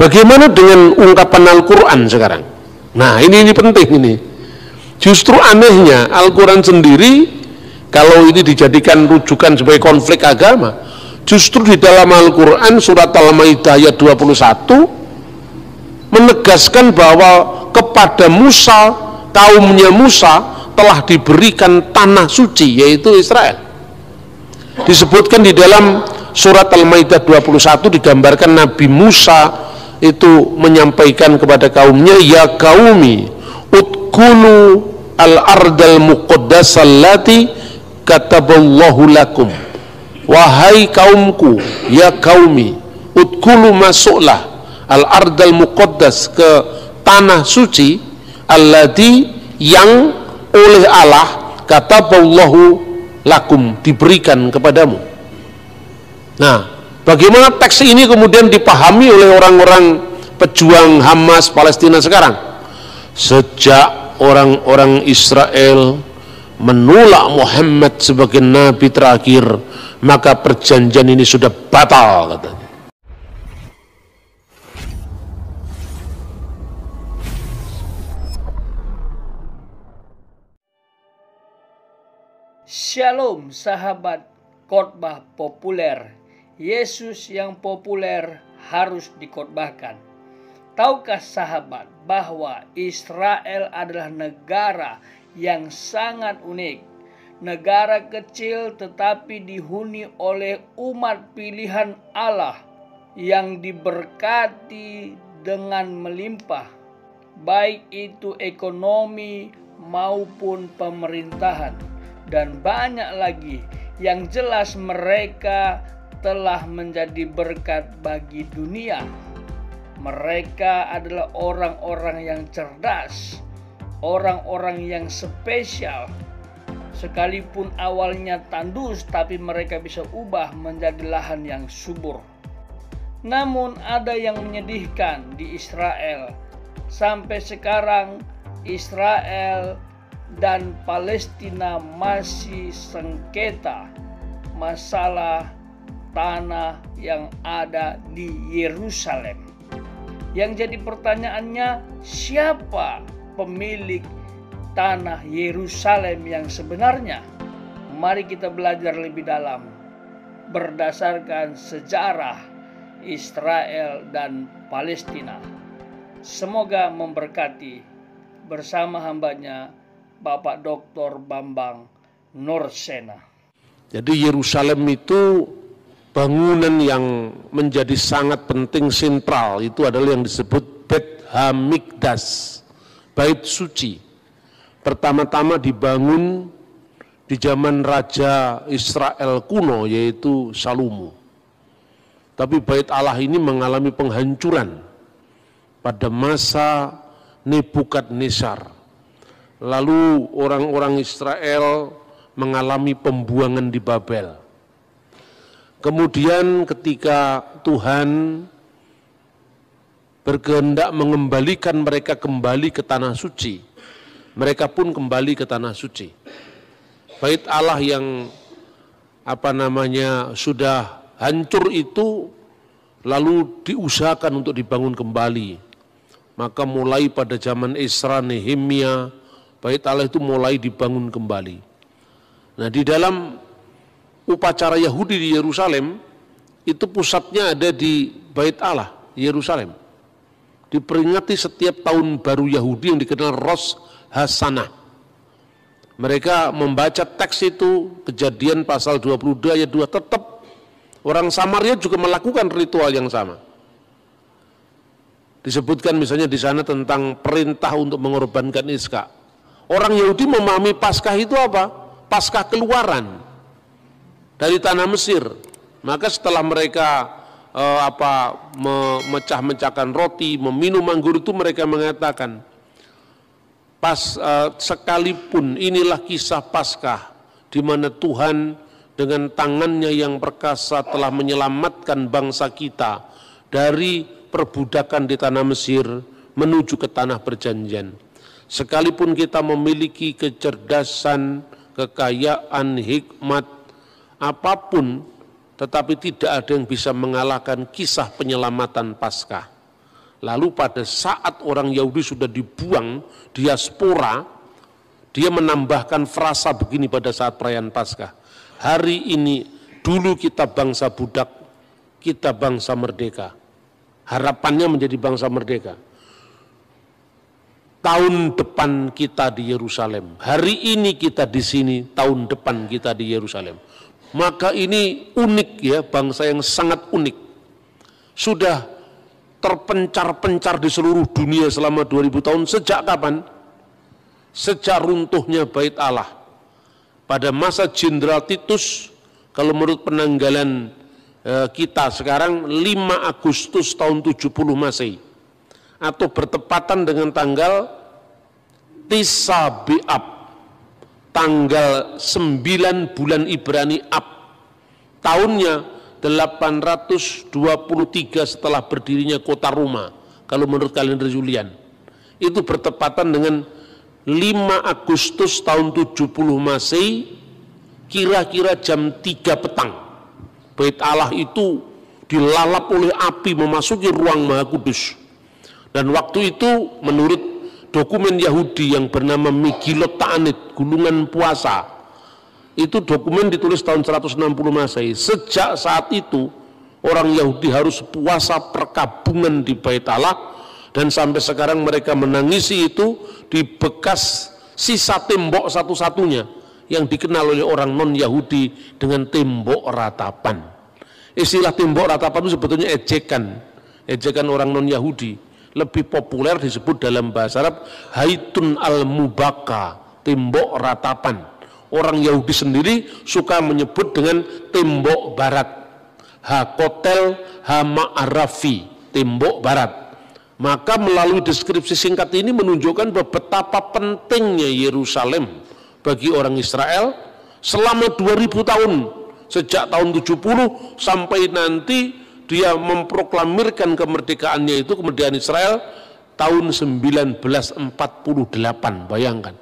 Bagaimana dengan ungkapan Al-Quran sekarang? Nah ini penting ini. Justru anehnya Al-Quran sendiri, kalau ini dijadikan rujukan sebagai konflik agama, justru di dalam Al-Quran surat Al-Maidah ayat 21 menegaskan bahwa kepada Musa, kaumnya Musa telah diberikan tanah suci, yaitu Israel. Disebutkan di dalam surat Al-Maidah 21 digambarkan Nabi Musa itu menyampaikan kepada kaumnya, ya qaumi udkhulu al-ardal muqaddasallati kataballahu lakum. Wahai kaumku, ya qaumi udkhulu, masuklah al-ardal muqaddas, ke tanah suci, allati, yang oleh Allah kataballahu lakum, diberikan kepadamu. Nah, bagaimana teks ini kemudian dipahami oleh orang-orang pejuang Hamas Palestina sekarang? Sejak orang-orang Israel menolak Muhammad sebagai nabi terakhir, maka perjanjian ini sudah batal, katanya. Shalom sahabat khotbah populer. Yesus yang populer harus dikhotbahkan. Tahukah sahabat bahwa Israel adalah negara yang sangat unik, negara kecil tetapi dihuni oleh umat pilihan Allah yang diberkati dengan melimpah, baik itu ekonomi maupun pemerintahan, dan banyak lagi. Yang jelas mereka telah menjadi berkat bagi dunia. Mereka adalah orang-orang yang cerdas, orang-orang yang spesial. Sekalipun awalnya tandus, tapi mereka bisa ubah menjadi lahan yang subur. Namun ada yang menyedihkan di Israel. Sampai sekarang Israel dan Palestina masih sengketa masalah tanah yang ada di Yerusalem. Yang jadi pertanyaannya, siapa pemilik tanah Yerusalem yang sebenarnya? Mari kita belajar lebih dalam berdasarkan sejarah Israel dan Palestina. Semoga memberkati bersama hambanya Bapak Dr. Bambang Nursena. Jadi Yerusalem itu bangunan yang menjadi sangat penting, sentral, itu adalah yang disebut Beit HaMikdash, bait suci. Pertama-tama dibangun di zaman Raja Israel kuno, yaitu Salomo. Tapi bait Allah ini mengalami penghancuran pada masa Nebukadnezar. Lalu orang-orang Israel mengalami pembuangan di Babel. Kemudian ketika Tuhan berkehendak mengembalikan mereka kembali ke tanah suci, mereka pun kembali ke tanah suci. Bait Allah yang sudah hancur itu lalu diusahakan untuk dibangun kembali. Maka mulai pada zaman Esra, Nehemia, bait Allah itu mulai dibangun kembali. Nah, di dalam upacara Yahudi di Yerusalem, itu pusatnya ada di Bait Allah, Yerusalem. Diperingati setiap tahun baru Yahudi yang dikenal Rosh Hashanah. Mereka membaca teks itu, Kejadian pasal 22 ayat 2, tetap orang Samaria juga melakukan ritual yang sama. Disebutkan misalnya di sana tentang perintah untuk mengorbankan Iskak. Orang Yahudi memahami Paskah itu apa? Paskah keluaran dari tanah Mesir. Maka setelah mereka memecah-mecahkan roti, meminum anggur itu, mereka mengatakan, sekalipun inilah kisah Paskah di mana Tuhan dengan tangannya yang perkasa telah menyelamatkan bangsa kita dari perbudakan di tanah Mesir menuju ke tanah perjanjian. Sekalipun kita memiliki kecerdasan, kekayaan, hikmat, apapun, tetapi tidak ada yang bisa mengalahkan kisah penyelamatan Paskah. Lalu pada saat orang Yahudi sudah dibuang, diaspora, dia menambahkan frasa begini pada saat perayaan Paskah. Hari ini, dulu kita bangsa budak, kita bangsa merdeka. Harapannya menjadi bangsa merdeka. Tahun depan kita di Yerusalem. Hari ini kita di sini, tahun depan kita di Yerusalem. Maka ini unik ya, bangsa yang sangat unik. Sudah terpencar-pencar di seluruh dunia selama 2000 tahun. Sejak kapan? Sejak runtuhnya Bait Allah. Pada masa Jenderal Titus, kalau menurut penanggalan kita sekarang 5 Agustus tahun 70 Masehi, atau bertepatan dengan tanggal Tisa B'Ab, tanggal 9 bulan Ibrani Ab, tahunnya 823 setelah berdirinya kota Roma, kalau menurut kalender Julian. Itu bertepatan dengan 5 Agustus tahun 70 Masehi, kira-kira jam 3 petang. Bait Allah itu dilalap oleh api memasuki ruang Maha Kudus. Dan waktu itu menurut dokumen Yahudi yang bernama Megillot Ta'anit, Gulungan Puasa, itu dokumen ditulis tahun 160 Masehi. Sejak saat itu orang Yahudi harus puasa perkabungan di Bait Allah, dan sampai sekarang mereka menangisi itu di bekas sisa tembok satu-satunya yang dikenal oleh orang non-Yahudi dengan tembok ratapan. Istilah tembok ratapan itu sebetulnya ejekan orang non-Yahudi. Lebih populer disebut dalam bahasa Arab Haitun al-Mubaka, tembok ratapan. Orang Yahudi sendiri suka menyebut dengan tembok barat, Hakotel Hama'arafi, tembok barat. Maka melalui deskripsi singkat ini menunjukkan betapa pentingnya Yerusalem bagi orang Israel selama 2000 tahun, sejak tahun 70 sampai nanti dia memproklamirkan kemerdekaannya, itu kemerdekaan Israel tahun 1948, bayangkan.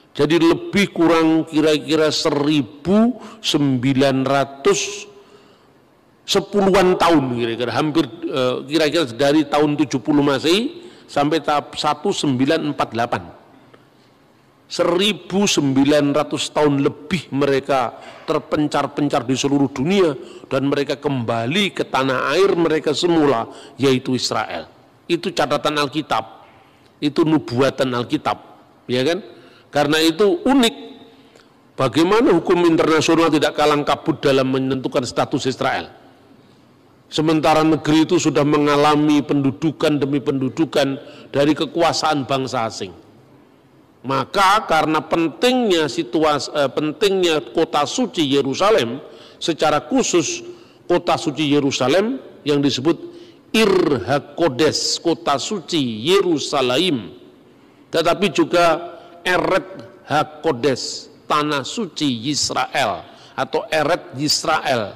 Jadi lebih kurang kira-kira 1910-an tahun, kira-kira hampir kira-kira dari tahun 70 Masehi sampai tahap 1948. 1900 tahun lebih mereka terpencar-pencar di seluruh dunia, dan mereka kembali ke tanah air mereka semula, yaitu Israel. Itu catatan Alkitab, itu nubuatan Alkitab, ya kan? Karena itu unik, bagaimana hukum internasional tidak kalang kabut dalam menentukan status Israel. Sementara negeri itu sudah mengalami pendudukan demi pendudukan dari kekuasaan bangsa asing. Maka karena pentingnya pentingnya kota suci Yerusalem, secara khusus kota suci Yerusalem yang disebut Ir HaKodes, kota suci Yerusalem, tetapi juga Eret HaKodes, tanah suci Yisrael, atau Eret Yisrael,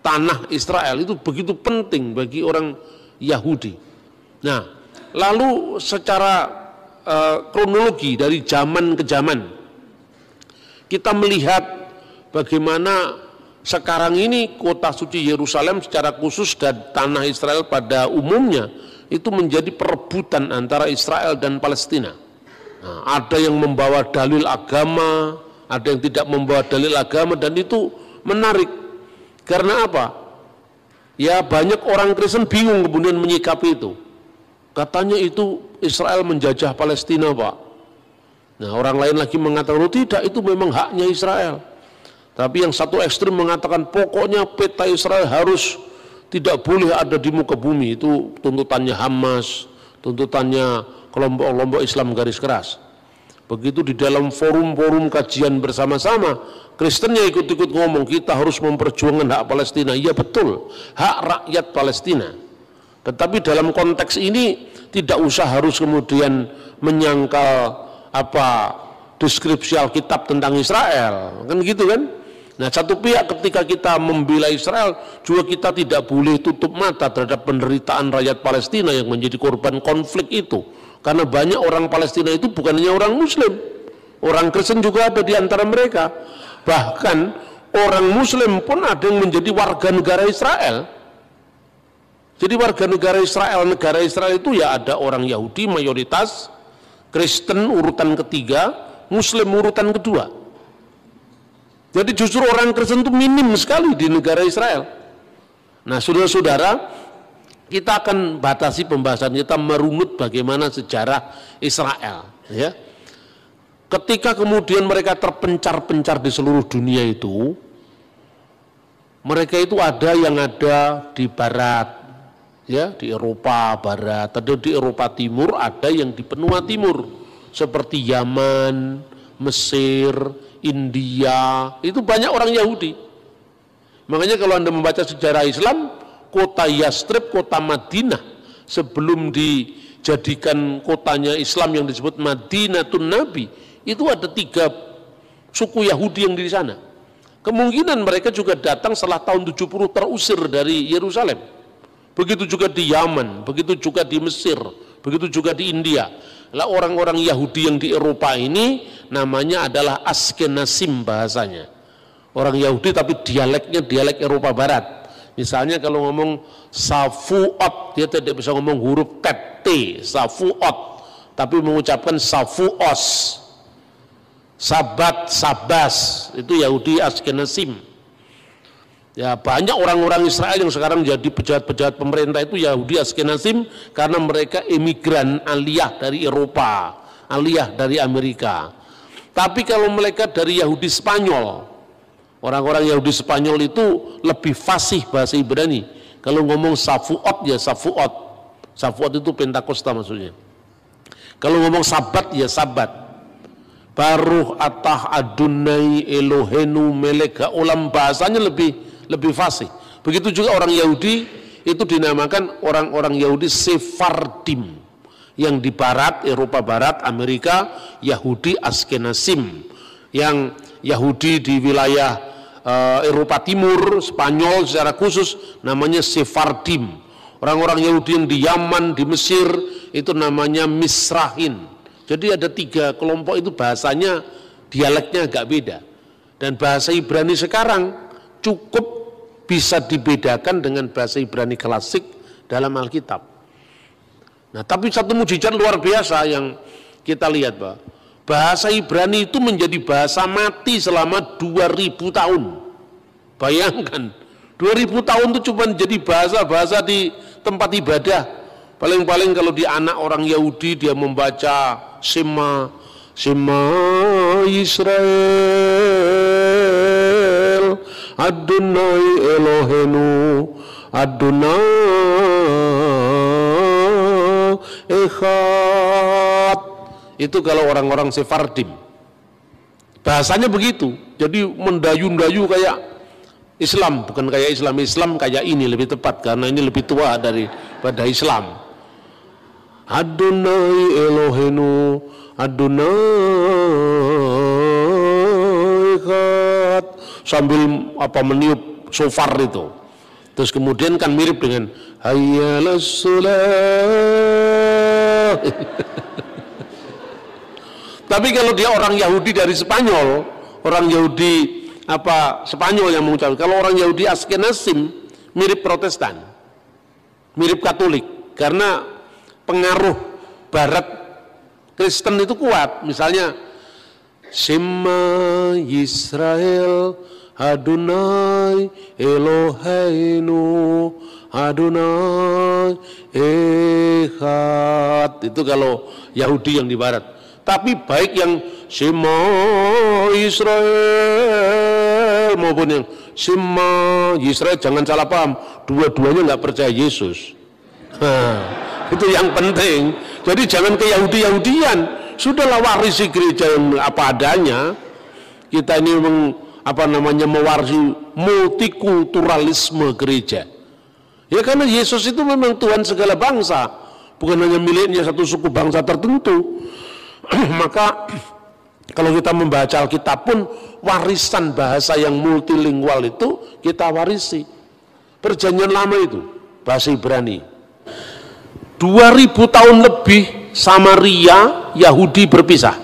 tanah Israel. Itu begitu penting bagi orang Yahudi. Nah, lalu secara kronologi dari zaman ke zaman, kita melihat bagaimana sekarang ini kota suci Yerusalem secara khusus dan tanah Israel pada umumnya itu menjadi perebutan antara Israel dan Palestina. Nah, ada yang membawa dalil agama, ada yang tidak membawa dalil agama, dan itu menarik. Karena apa? Ya banyak orang Kristen bingung kemudian menyikapi itu. Katanya itu Israel menjajah Palestina, Pak. Nah, orang lain lagi mengatakan, oh tidak, itu memang haknya Israel. Tapi yang satu ekstrim mengatakan pokoknya peta Israel harus tidak boleh ada di muka bumi. Itu tuntutannya Hamas, tuntutannya kelompok-kelompok Islam garis keras. Begitu di dalam forum-forum kajian bersama-sama, Kristennya ikut-ikut ngomong, kita harus memperjuangkan hak Palestina. Iya betul, hak rakyat Palestina. Tetapi dalam konteks ini tidak usah harus kemudian menyangkal deskripsi Alkitab tentang Israel, kan gitu kan? Nah, satu pihak ketika kita membela Israel, juga kita tidak boleh tutup mata terhadap penderitaan rakyat Palestina yang menjadi korban konflik itu. Karena banyak orang Palestina itu bukan hanya orang Muslim, orang Kristen juga ada di antara mereka. Bahkan orang Muslim pun ada yang menjadi warga negara Israel. Jadi warga negara Israel itu ya ada orang Yahudi mayoritas, Kristen urutan ketiga, Muslim urutan kedua. Jadi justru orang Kristen itu minim sekali di negara Israel. Nah, saudara-saudara, kita akan batasi pembahasan kita merunut bagaimana sejarah Israel, ya. Ketika kemudian mereka terpencar-pencar di seluruh dunia itu, mereka itu ada yang ada di barat, ya, di Eropa barat, ada di Eropa timur, ada yang di benua timur, seperti Yaman, Mesir, India, itu banyak orang Yahudi. Makanya kalau Anda membaca sejarah Islam, kota Yastrib, kota Madinah, sebelum dijadikan kotanya Islam yang disebut Madinatun Nabi, itu ada 3 suku Yahudi yang di sana. Kemungkinan mereka juga datang setelah tahun 70 terusir dari Yerusalem. Begitu juga di Yaman, begitu juga di Mesir, begitu juga di India. Lah orang-orang Yahudi yang di Eropa ini namanya adalah Askenazim bahasanya. Orang Yahudi tapi dialeknya dialek Eropa Barat. Misalnya kalau ngomong Safuot, dia tidak bisa ngomong huruf T, Safuot, tapi mengucapkan Safuos. Sabat, Sabas, itu Yahudi Askenazim. Ya, banyak orang-orang Israel yang sekarang jadi pejabat-pejabat pemerintah itu Yahudi Askenazim karena mereka imigran aliyah dari Eropa, aliyah dari Amerika. Tapi kalau mereka dari Yahudi Spanyol, orang-orang Yahudi Spanyol itu lebih fasih bahasa Ibrani. Kalau ngomong Safuot ya Safuot. Safuot itu Pentakosta maksudnya. Kalau ngomong Sabat ya Sabat. Baruh atah Adonai Elohenu melek haolam, bahasanya lebih fasih. Begitu juga orang Yahudi itu dinamakan orang-orang Yahudi Sephardim, yang di barat, Eropa Barat, Amerika, Yahudi Askenazim, yang Yahudi di wilayah Eropa Timur, Spanyol secara khusus namanya Sephardim. Orang-orang Yahudi yang di Yaman, di Mesir itu namanya Misrahin. Jadi ada 3 kelompok itu bahasanya, dialeknya agak beda. Dan bahasa Ibrani sekarang cukup bisa dibedakan dengan bahasa Ibrani klasik dalam Alkitab. Nah, tapi satu mujizat luar biasa yang kita lihat, Pak. Bahasa Ibrani itu menjadi bahasa mati selama 2000 tahun. Bayangkan, 2000 tahun itu cuma jadi bahasa-bahasa di tempat ibadah. Paling-paling kalau di anak orang Yahudi dia membaca Shema Yisrael Adonai Elohenu Adonai Echad. Itu kalau orang-orang Sephardim bahasanya begitu. Jadi mendayu-dayu kayak Islam, bukan kayak Islam kayak ini lebih tepat karena ini lebih tua daripada Islam. Adonai Elohenu Adonai Echad, sambil meniup shofar itu. Terus kemudian kan mirip dengan Hayyalas Shalah. Tapi kalau dia orang Yahudi dari Spanyol, orang Yahudi Spanyol yang mengucapkan, kalau orang Yahudi Askenazim mirip Protestan, mirip Katolik, karena pengaruh Barat Kristen itu kuat. Misalnya Shema Yisrael Adonai Eloheinu Adonai Echad, itu kalau Yahudi yang di Barat. Tapi baik yang Shema Israel maupun yang Shema Israel, jangan salah paham, dua-duanya nggak percaya Yesus. Itu yang penting. Jadi jangan ke Yahudi-Yahudian, sudahlah warisi gereja yang apa adanya. Kita ini mewarisi multikulturalisme gereja. Ya karena Yesus itu memang Tuhan segala bangsa, bukan hanya miliknya satu suku bangsa tertentu. Maka kalau kita membaca Alkitab pun warisan bahasa yang multilingual itu kita warisi. Perjanjian lama itu bahasa Ibrani. 2000 tahun lebih Samaria Yahudi berpisah.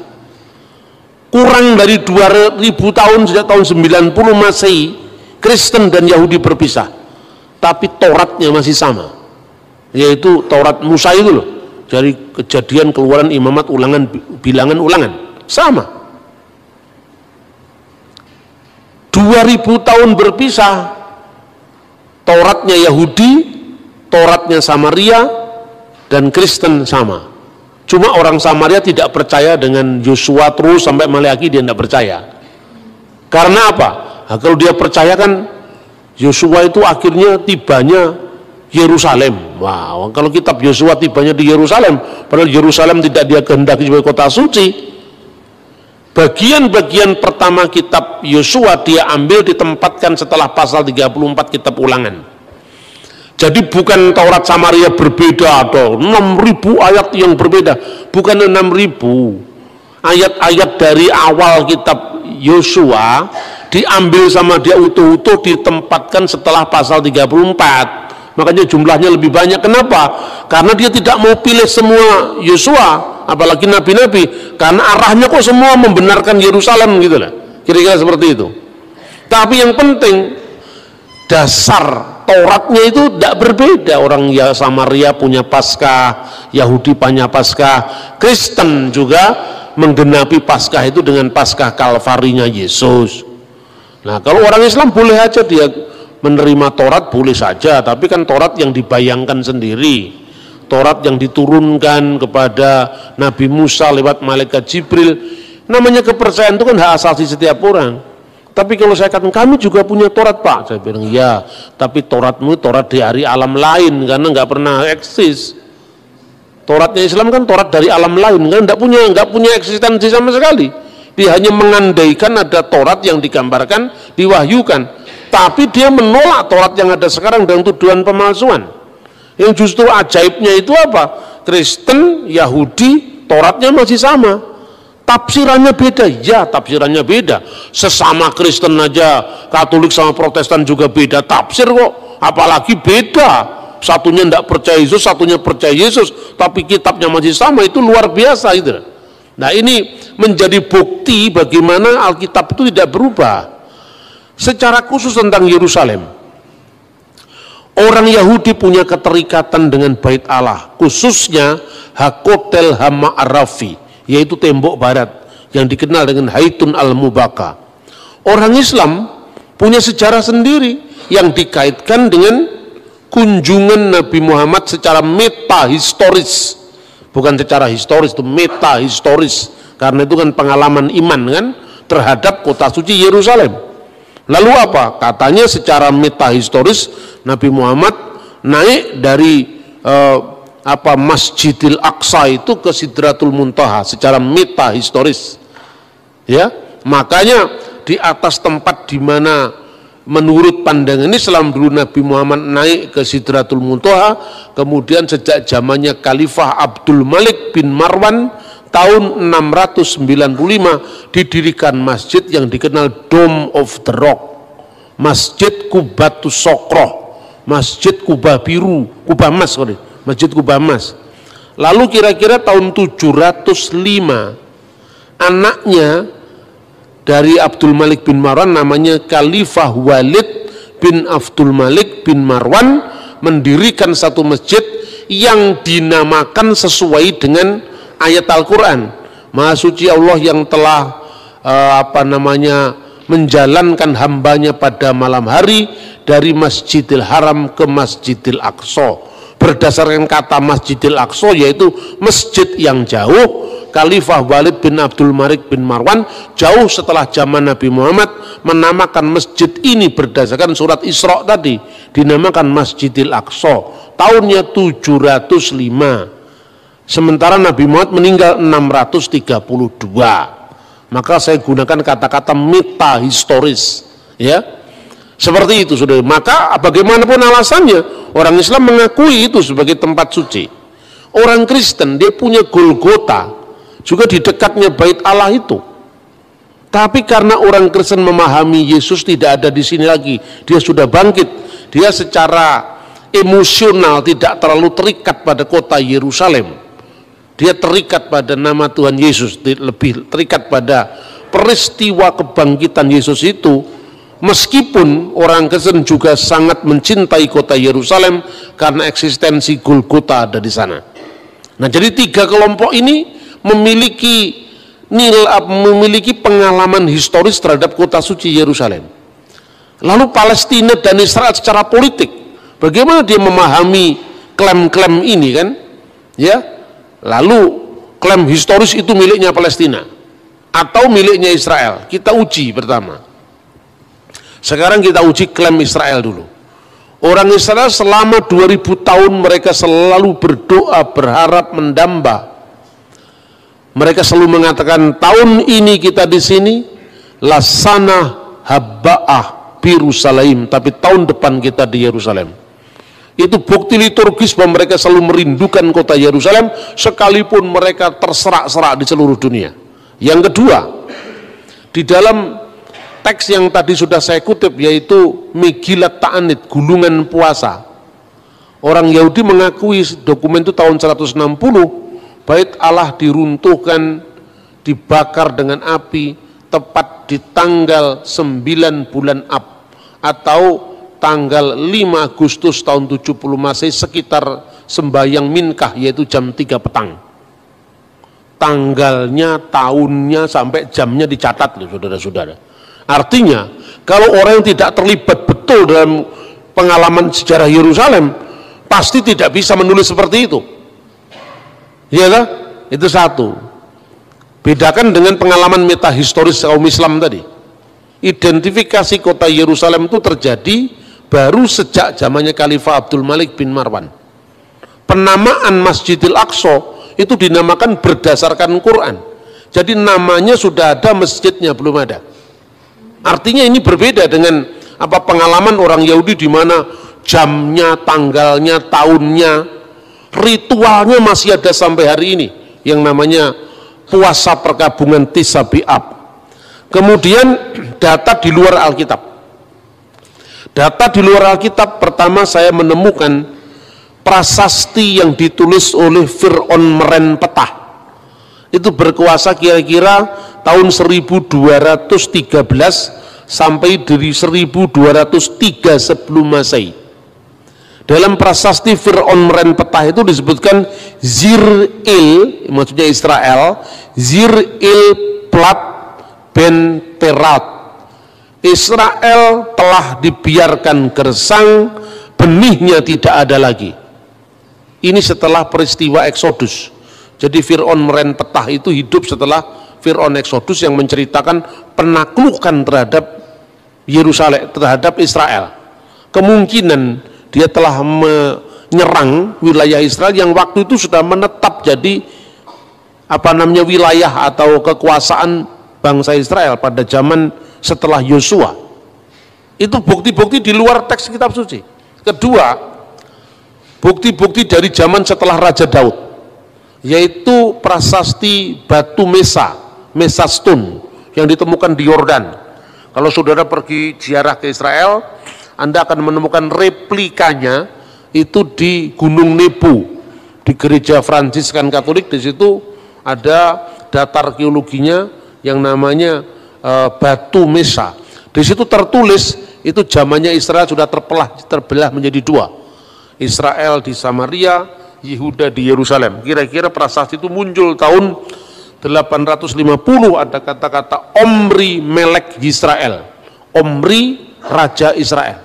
Kurang dari 2000 tahun sejak tahun 90 Masehi Kristen dan Yahudi berpisah. Tapi Tauratnya masih sama. yaitu Taurat Musa itu loh, dari Kejadian, Keluaran, Imamat, Ulangan, Bilangan, Ulangan, sama. 2000 tahun berpisah, Tauratnya Yahudi, Tauratnya Samaria, dan Kristen sama. Cuma orang Samaria tidak percaya dengan Yosua terus sampai Maleaki, dia tidak percaya. Karena apa? Nah, kalau dia percaya kan Yosua itu akhirnya tibanya Yerusalem. Wow, kalau kitab Yosua tibanya di Yerusalem, padahal Yerusalem tidak dia kehendaki sebagai kota suci. Bagian-bagian pertama kitab Yosua dia ambil ditempatkan setelah pasal 34 kitab Ulangan. Jadi bukan Taurat Samaria berbeda atau 6.000 ayat yang berbeda, bukan 6.000 ayat-ayat dari awal kitab Yosua diambil sama dia utuh-utuh ditempatkan setelah pasal 34. Makanya jumlahnya lebih banyak. Kenapa? Karena dia tidak mau pilih semua Yosua, apalagi nabi-nabi, karena arahnya kok semua membenarkan Yerusalem gitu lah. Kira-kira seperti itu. Tapi yang penting dasar Tauratnya itu tidak berbeda. Orang ya Samaria punya Paskah, Yahudi punya Paskah, Kristen juga menggenapi Paskah itu dengan Paskah Kalvarinya Yesus. Nah, kalau orang Islam boleh aja dia menerima Taurat, boleh saja, tapi kan Taurat yang dibayangkan sendiri, Taurat yang diturunkan kepada Nabi Musa lewat malaikat Jibril. Namanya kepercayaan itu kan hak asasi setiap orang. Tapi kalau saya katakan kami juga punya Taurat Pak, saya bilang ya, tapi Tauratmu Taurat dari alam lain karena nggak pernah eksis. Tauratnya Islam kan Taurat dari alam lain kan nggak punya eksistensi sama sekali. Dia hanya mengandaikan ada Taurat yang digambarkan, diwahyukan, tapi dia menolak Taurat yang ada sekarang dengan tuduhan pemalsuan. Yang justru ajaibnya itu apa? Kristen, Yahudi, Tauratnya masih sama. Tafsirannya beda, ya tafsirannya beda. Sesama Kristen aja, Katolik sama Protestan juga beda tafsir kok. Apalagi beda. Satunya tidak percaya Yesus, satunya percaya Yesus, tapi kitabnya masih sama, itu luar biasa itu. Nah, ini menjadi bukti bagaimana Alkitab itu tidak berubah. Secara khusus tentang Yerusalem, orang Yahudi punya keterikatan dengan Bait Allah, khususnya Hakotel Hama'arafi, yaitu tembok barat yang dikenal dengan Haitun al-Mubaka. Orang Islam punya sejarah sendiri yang dikaitkan dengan kunjungan Nabi Muhammad secara metahistoris, bukan secara historis, itu metahistoris, karena itu kan pengalaman iman kan terhadap kota suci Yerusalem. Lalu apa? Katanya secara metahistoris Nabi Muhammad naik dari Masjidil Aqsa itu ke Sidratul Muntaha secara metahistoris. Ya, makanya di atas tempat di mana menurut pandangan Islam dulu Nabi Muhammad naik ke Sidratul Muntaha, kemudian sejak zamannya Khalifah Abdul Malik bin Marwan tahun 695 didirikan masjid yang dikenal Dome of the Rock, Masjid Kubatus Sokroh, Masjid Kubah Biru, Kubah Mas, Masjid Kubah Mas. Lalu kira-kira tahun 705 anaknya dari Abdul Malik bin Marwan namanya Khalifah Walid bin Abdul Malik bin Marwan mendirikan satu masjid yang dinamakan sesuai dengan ayat Al-Quran. Maha suci Allah yang telah menjalankan hambanya pada malam hari dari Masjidil Haram ke Masjidil Aqsa. Berdasarkan kata Masjidil Aqsa yaitu masjid yang jauh, Khalifah Walid bin Abdul Malik bin Marwan jauh setelah zaman Nabi Muhammad menamakan masjid ini berdasarkan surat Isra tadi, dinamakan Masjidil Aqsa. Tahunnya 705. Sementara Nabi Muhammad meninggal 632. Maka saya gunakan kata-kata metahistoris, ya. Seperti itu, Saudara. Maka bagaimanapun alasannya, orang Islam mengakui itu sebagai tempat suci. Orang Kristen dia punya Golgota, juga di dekatnya Bait Allah itu. Tapi karena orang Kristen memahami Yesus tidak ada di sini lagi, dia sudah bangkit, dia secara emosional tidak terlalu terikat pada kota Yerusalem. Dia terikat pada nama Tuhan Yesus, lebih terikat pada peristiwa kebangkitan Yesus itu, Meskipun orang Kristen juga sangat mencintai kota Yerusalem karena eksistensi Golgota ada di sana. Nah, jadi tiga kelompok ini memiliki pengalaman historis terhadap kota suci Yerusalem. Lalu Palestina dan Israel secara politik, bagaimana dia memahami klaim-klaim ini kan? Ya, lalu klaim historis itu miliknya Palestina atau miliknya Israel? Kita uji pertama. Sekarang kita uji klaim Israel dulu. Orang Israel selama 2000 tahun mereka selalu berdoa, berharap, mendamba. Mereka selalu mengatakan, tahun ini kita di sini, lasana habba'ah Yerusalem, tapi tahun depan kita di Yerusalem. Itu bukti liturgis bahwa mereka selalu merindukan kota Yerusalem, sekalipun mereka terserak-serak di seluruh dunia. Yang kedua, di dalam teks yang tadi sudah saya kutip, yaitu Megilat Ta'anit, gulungan puasa. Orang Yahudi mengakui dokumen itu tahun 160, Bait Allah diruntuhkan, dibakar dengan api, tepat di tanggal 9 bulan Ab, atau tanggal 5 Agustus tahun 70 Masehi, sekitar sembahyang Minkah, yaitu jam 3 petang. Tanggalnya, tahunnya, sampai jamnya dicatat loh saudara-saudara. Artinya, kalau orang yang tidak terlibat betul dalam pengalaman sejarah Yerusalem, pasti tidak bisa menulis seperti itu. Iya kan? Itu satu. Bedakan dengan pengalaman metahistoris kaum Islam tadi. Identifikasi kota Yerusalem itu terjadi baru sejak zamannya Khalifah Abdul Malik bin Marwan. Penamaan Masjidil Aqsa itu dinamakan berdasarkan Quran. Jadi namanya sudah ada, masjidnya belum ada. Artinya ini berbeda dengan pengalaman orang Yahudi di mana jamnya, tanggalnya, tahunnya, ritualnya masih ada sampai hari ini yang namanya puasa perkabungan Tis'a B'Ab. Kemudian data di luar Alkitab. Data di luar Alkitab, pertama saya menemukan prasasti yang ditulis oleh Fir'aun Merenpetah. Itu berkuasa kira-kira tahun 1213 sampai dari 1203 sebelum Masehi. Dalam prasasti Fir'aun Merenpetah itu disebutkan Zir-Il, maksudnya Israel, Zir-Il Plat Ben Terat. Israel telah dibiarkan gersang, benihnya tidak ada lagi. Ini setelah peristiwa Eksodus. Jadi Fir'aun Merenpetah itu hidup setelah Fir'aun Eksodus yang menceritakan penaklukan terhadap Yerusalem, terhadap Israel. Kemungkinan dia telah menyerang wilayah Israel yang waktu itu sudah menetap jadi wilayah atau kekuasaan bangsa Israel pada zaman setelah Yosua. Itu bukti-bukti di luar teks kitab suci. Kedua, bukti-bukti dari zaman setelah Raja Daud, yaitu prasasti batu Mesa Stone yang ditemukan di Yordan. Kalau saudara pergi ziarah ke Israel, Anda akan menemukan replikanya itu di Gunung Nebo, di gereja Fransiskan Katolik. Di situ ada data arkeologinya yang namanya batu Mesa. Di situ tertulis itu zamannya Israel sudah terbelah menjadi dua. Israel di Samaria, Yehuda di Yerusalem. Kira-kira prasasti itu muncul tahun 850, ada kata-kata Omri Melek Yisrael. Omri Raja Israel.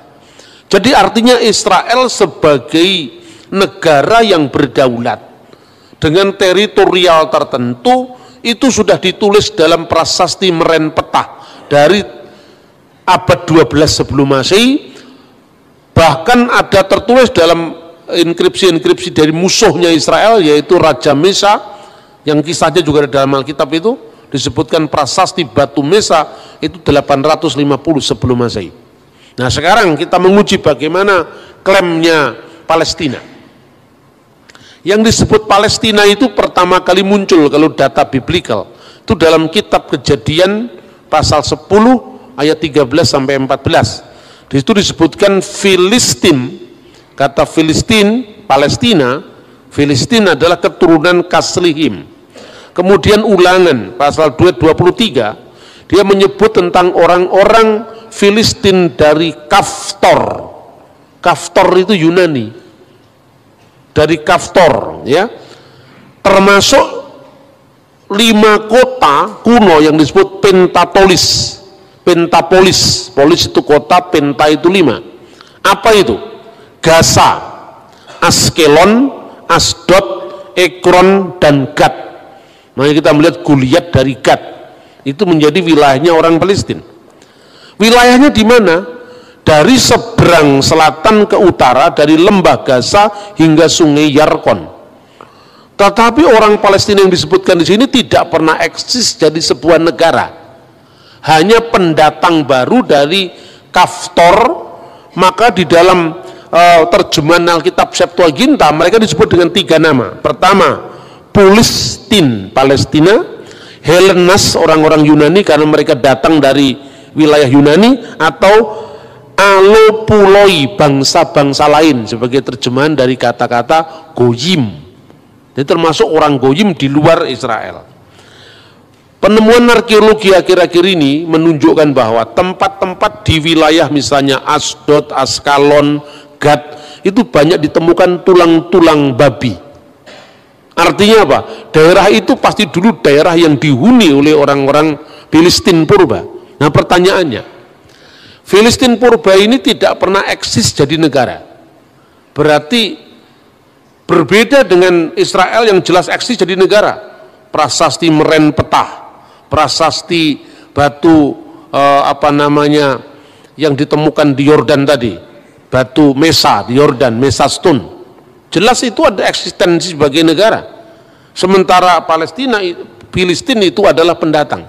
Jadi artinya Israel sebagai negara yang berdaulat dengan teritorial tertentu itu sudah ditulis dalam prasasti Merenpetah dari abad 12 sebelum Masehi. Bahkan ada tertulis dalam inskripsi-inskripsi dari musuhnya Israel, yaitu Raja Mesa, yang kisahnya juga ada dalam Alkitab, itu disebutkan prasasti batu Mesa itu 850 sebelum Masehi. Nah, sekarang kita menguji bagaimana klaimnya Palestina. Yang disebut Palestina itu pertama kali muncul kalau data biblikal itu dalam kitab Kejadian pasal 10 ayat 13 sampai 14. Di situ disebutkan Filistin. Kata Filistin, Palestina, Filistin adalah keturunan Kaslihim. Kemudian Ulangan pasal 23, dia menyebut tentang orang-orang Filistin dari Kaftor. Kaftor itu Yunani. Dari Kaftor, ya. Termasuk 5 kota kuno yang disebut Pentapolis. Polis itu kota, penta itu 5. Apa itu? Gaza, Askelon, Asdod, Ekron, dan Gad. Makanya kita melihat Goliat dari Gad. Itu menjadi wilayahnya orang Palestina. Wilayahnya di mana? Dari seberang selatan ke utara, dari lembah Gaza hingga sungai Yarkon. Tetapi orang Palestina yang disebutkan di sini tidak pernah eksis jadi sebuah negara. Hanya pendatang baru dari Kaftor. Maka di dalam terjemahan Alkitab Septuaginta mereka disebut dengan 3 nama. Pertama, Pulistin, Palestina. Helenas, orang-orang Yunani karena mereka datang dari wilayah Yunani. Atau Alopuloi, bangsa-bangsa lain, sebagai terjemahan dari kata-kata Goyim. Jadi termasuk orang Goyim di luar Israel. Penemuan arkeologi akhir-akhir ini menunjukkan bahwa tempat-tempat di wilayah misalnya Asdod, Askalon, Gad itu banyak ditemukan tulang-tulang babi. Artinya apa? Daerah itu pasti dulu daerah yang dihuni oleh orang-orang Filistin purba. Nah pertanyaannya, Filistin purba ini tidak pernah eksis jadi negara. Berarti berbeda dengan Israel yang jelas eksis jadi negara. Prasasti Meren Petah, prasasti batu yang ditemukan di Yordan tadi, batu Mesa di Yordan, Mesa Stone, jelas itu ada eksistensi sebagai negara. Sementara Filistin itu adalah pendatang.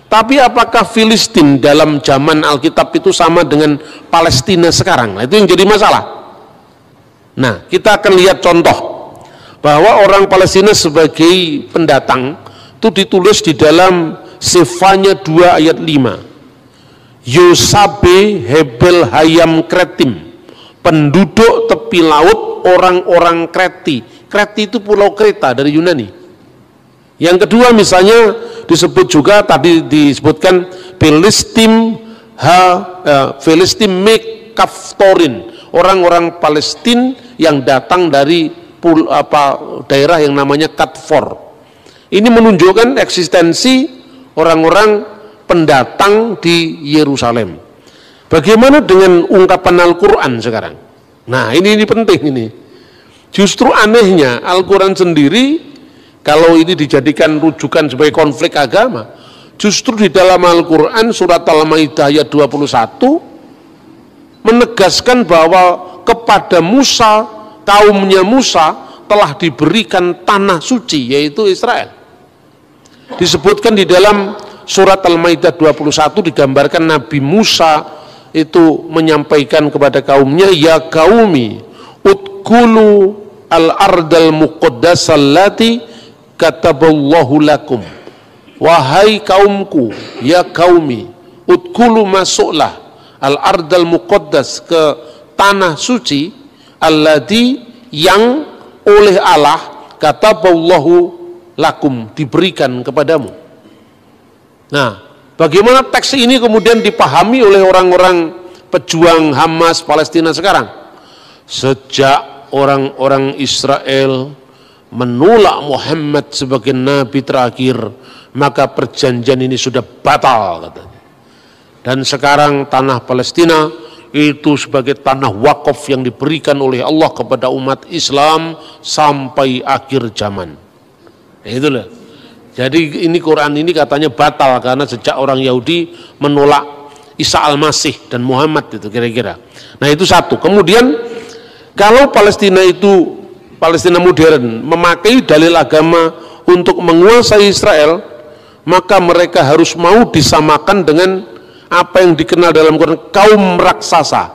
Tapi apakah Filistin dalam zaman Alkitab itu sama dengan Palestina sekarang? Nah, itu yang jadi masalah. Nah, kita akan lihat contoh bahwa orang Palestina sebagai pendatang itu ditulis di dalam Sefanya 2 ayat 5. Yosabe Hebel Hayam Kretim, penduduk tepi laut orang-orang Kreti. Kreti itu pulau Kreta dari Yunani. Yang kedua misalnya disebut juga tadi disebutkan Filistin Kaftorin, orang-orang Palestina yang datang dari daerah yang namanya Katfor. Ini menunjukkan eksistensi orang-orang pendatang di Yerusalem. Bagaimana dengan ungkapan Al-Quran sekarang? Nah ini penting ini. Justru anehnya Al-Quran sendiri, kalau ini dijadikan rujukan sebagai konflik agama, justru di dalam Al-Quran surat Al-Maidah ayat 21 menegaskan bahwa kepada Musa, kaumnya Musa telah diberikan tanah suci, yaitu Israel. Disebutkan di dalam surat Al-Maidah 21 digambarkan Nabi Musa itu menyampaikan kepada kaumnya, ya qaumi udkhulu al-ardal muqaddasah allati kataballahu lakum. Wahai kaumku, ya qaumi, udkhulu masuklah al-ardal muqaddas, ke tanah suci, allati yang oleh Allah kataballahu lakum, diberikan kepadamu. Nah, bagaimana teks ini kemudian dipahami oleh orang-orang pejuang Hamas Palestina sekarang? Sejak orang-orang Israel menolak Muhammad sebagai nabi terakhir, maka perjanjian ini sudah batal, katanya. Dan sekarang tanah Palestina itu sebagai tanah wakaf yang diberikan oleh Allah kepada umat Islam sampai akhir zaman. Itulah. Jadi ini Quran ini katanya batal karena sejak orang Yahudi menolak Isa Al-Masih dan Muhammad, itu kira-kira. Nah itu satu. Kemudian kalau Palestina modern memakai dalil agama untuk menguasai Israel, maka mereka harus mau disamakan dengan apa yang dikenal dalam Quran kaum raksasa,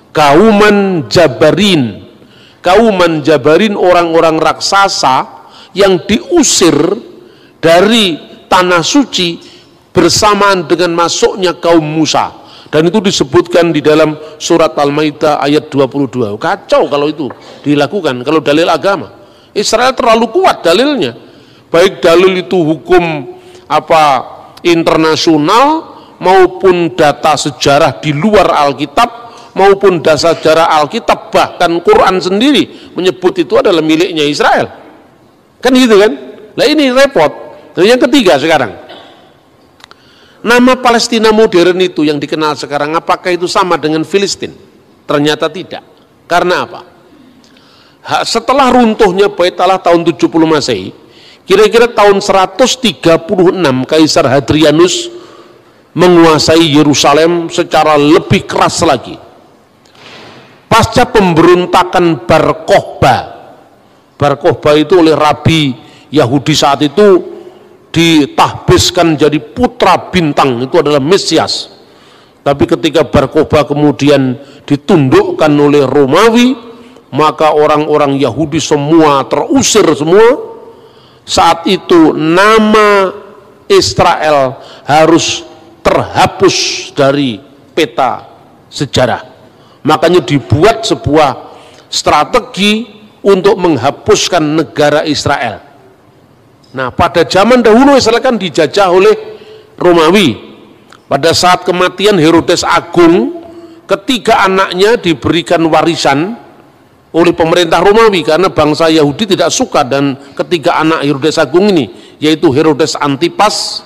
kauman jabarin. Kauman jabarin, orang-orang raksasa yang diusir dari tanah suci bersamaan dengan masuknya kaum Musa. Dan itu disebutkan di dalam surat Al-Maidah ayat 22. Kacau kalau itu dilakukan, kalau dalil agama. Israel terlalu kuat dalilnya. Baik dalil itu hukum internasional maupun data sejarah di luar Alkitab, maupun data sejarah Alkitab, bahkan Quran sendiri menyebut itu adalah miliknya Israel. Kan gitu kan? Nah ini repot. Dan yang ketiga sekarang, nama Palestina modern itu yang dikenal sekarang, apakah itu sama dengan Filistin? Ternyata tidak. Karena apa? Setelah runtuhnya Bait Allah tahun 70 Masehi, kira-kira tahun 136 Kaisar Hadrianus menguasai Yerusalem secara lebih keras lagi. Pasca pemberontakan Bar Kokhba itu oleh Rabi Yahudi saat itu ditahbiskan jadi putra bintang, itu adalah Mesias. Tapi ketika Bar Kokhba kemudian ditundukkan oleh Romawi, maka orang-orang Yahudi semua terusir semua. Saat itu nama Israel harus terhapus dari peta sejarah. Makanya dibuat sebuah strategi untuk menghapuskan negara Israel. Nah, pada zaman dahulu Israel kan dijajah oleh Romawi. Pada saat kematian Herodes Agung, ketiga anaknya diberikan warisan oleh pemerintah Romawi karena bangsa Yahudi tidak suka dan ketiga anak Herodes Agung ini, yaitu Herodes Antipas,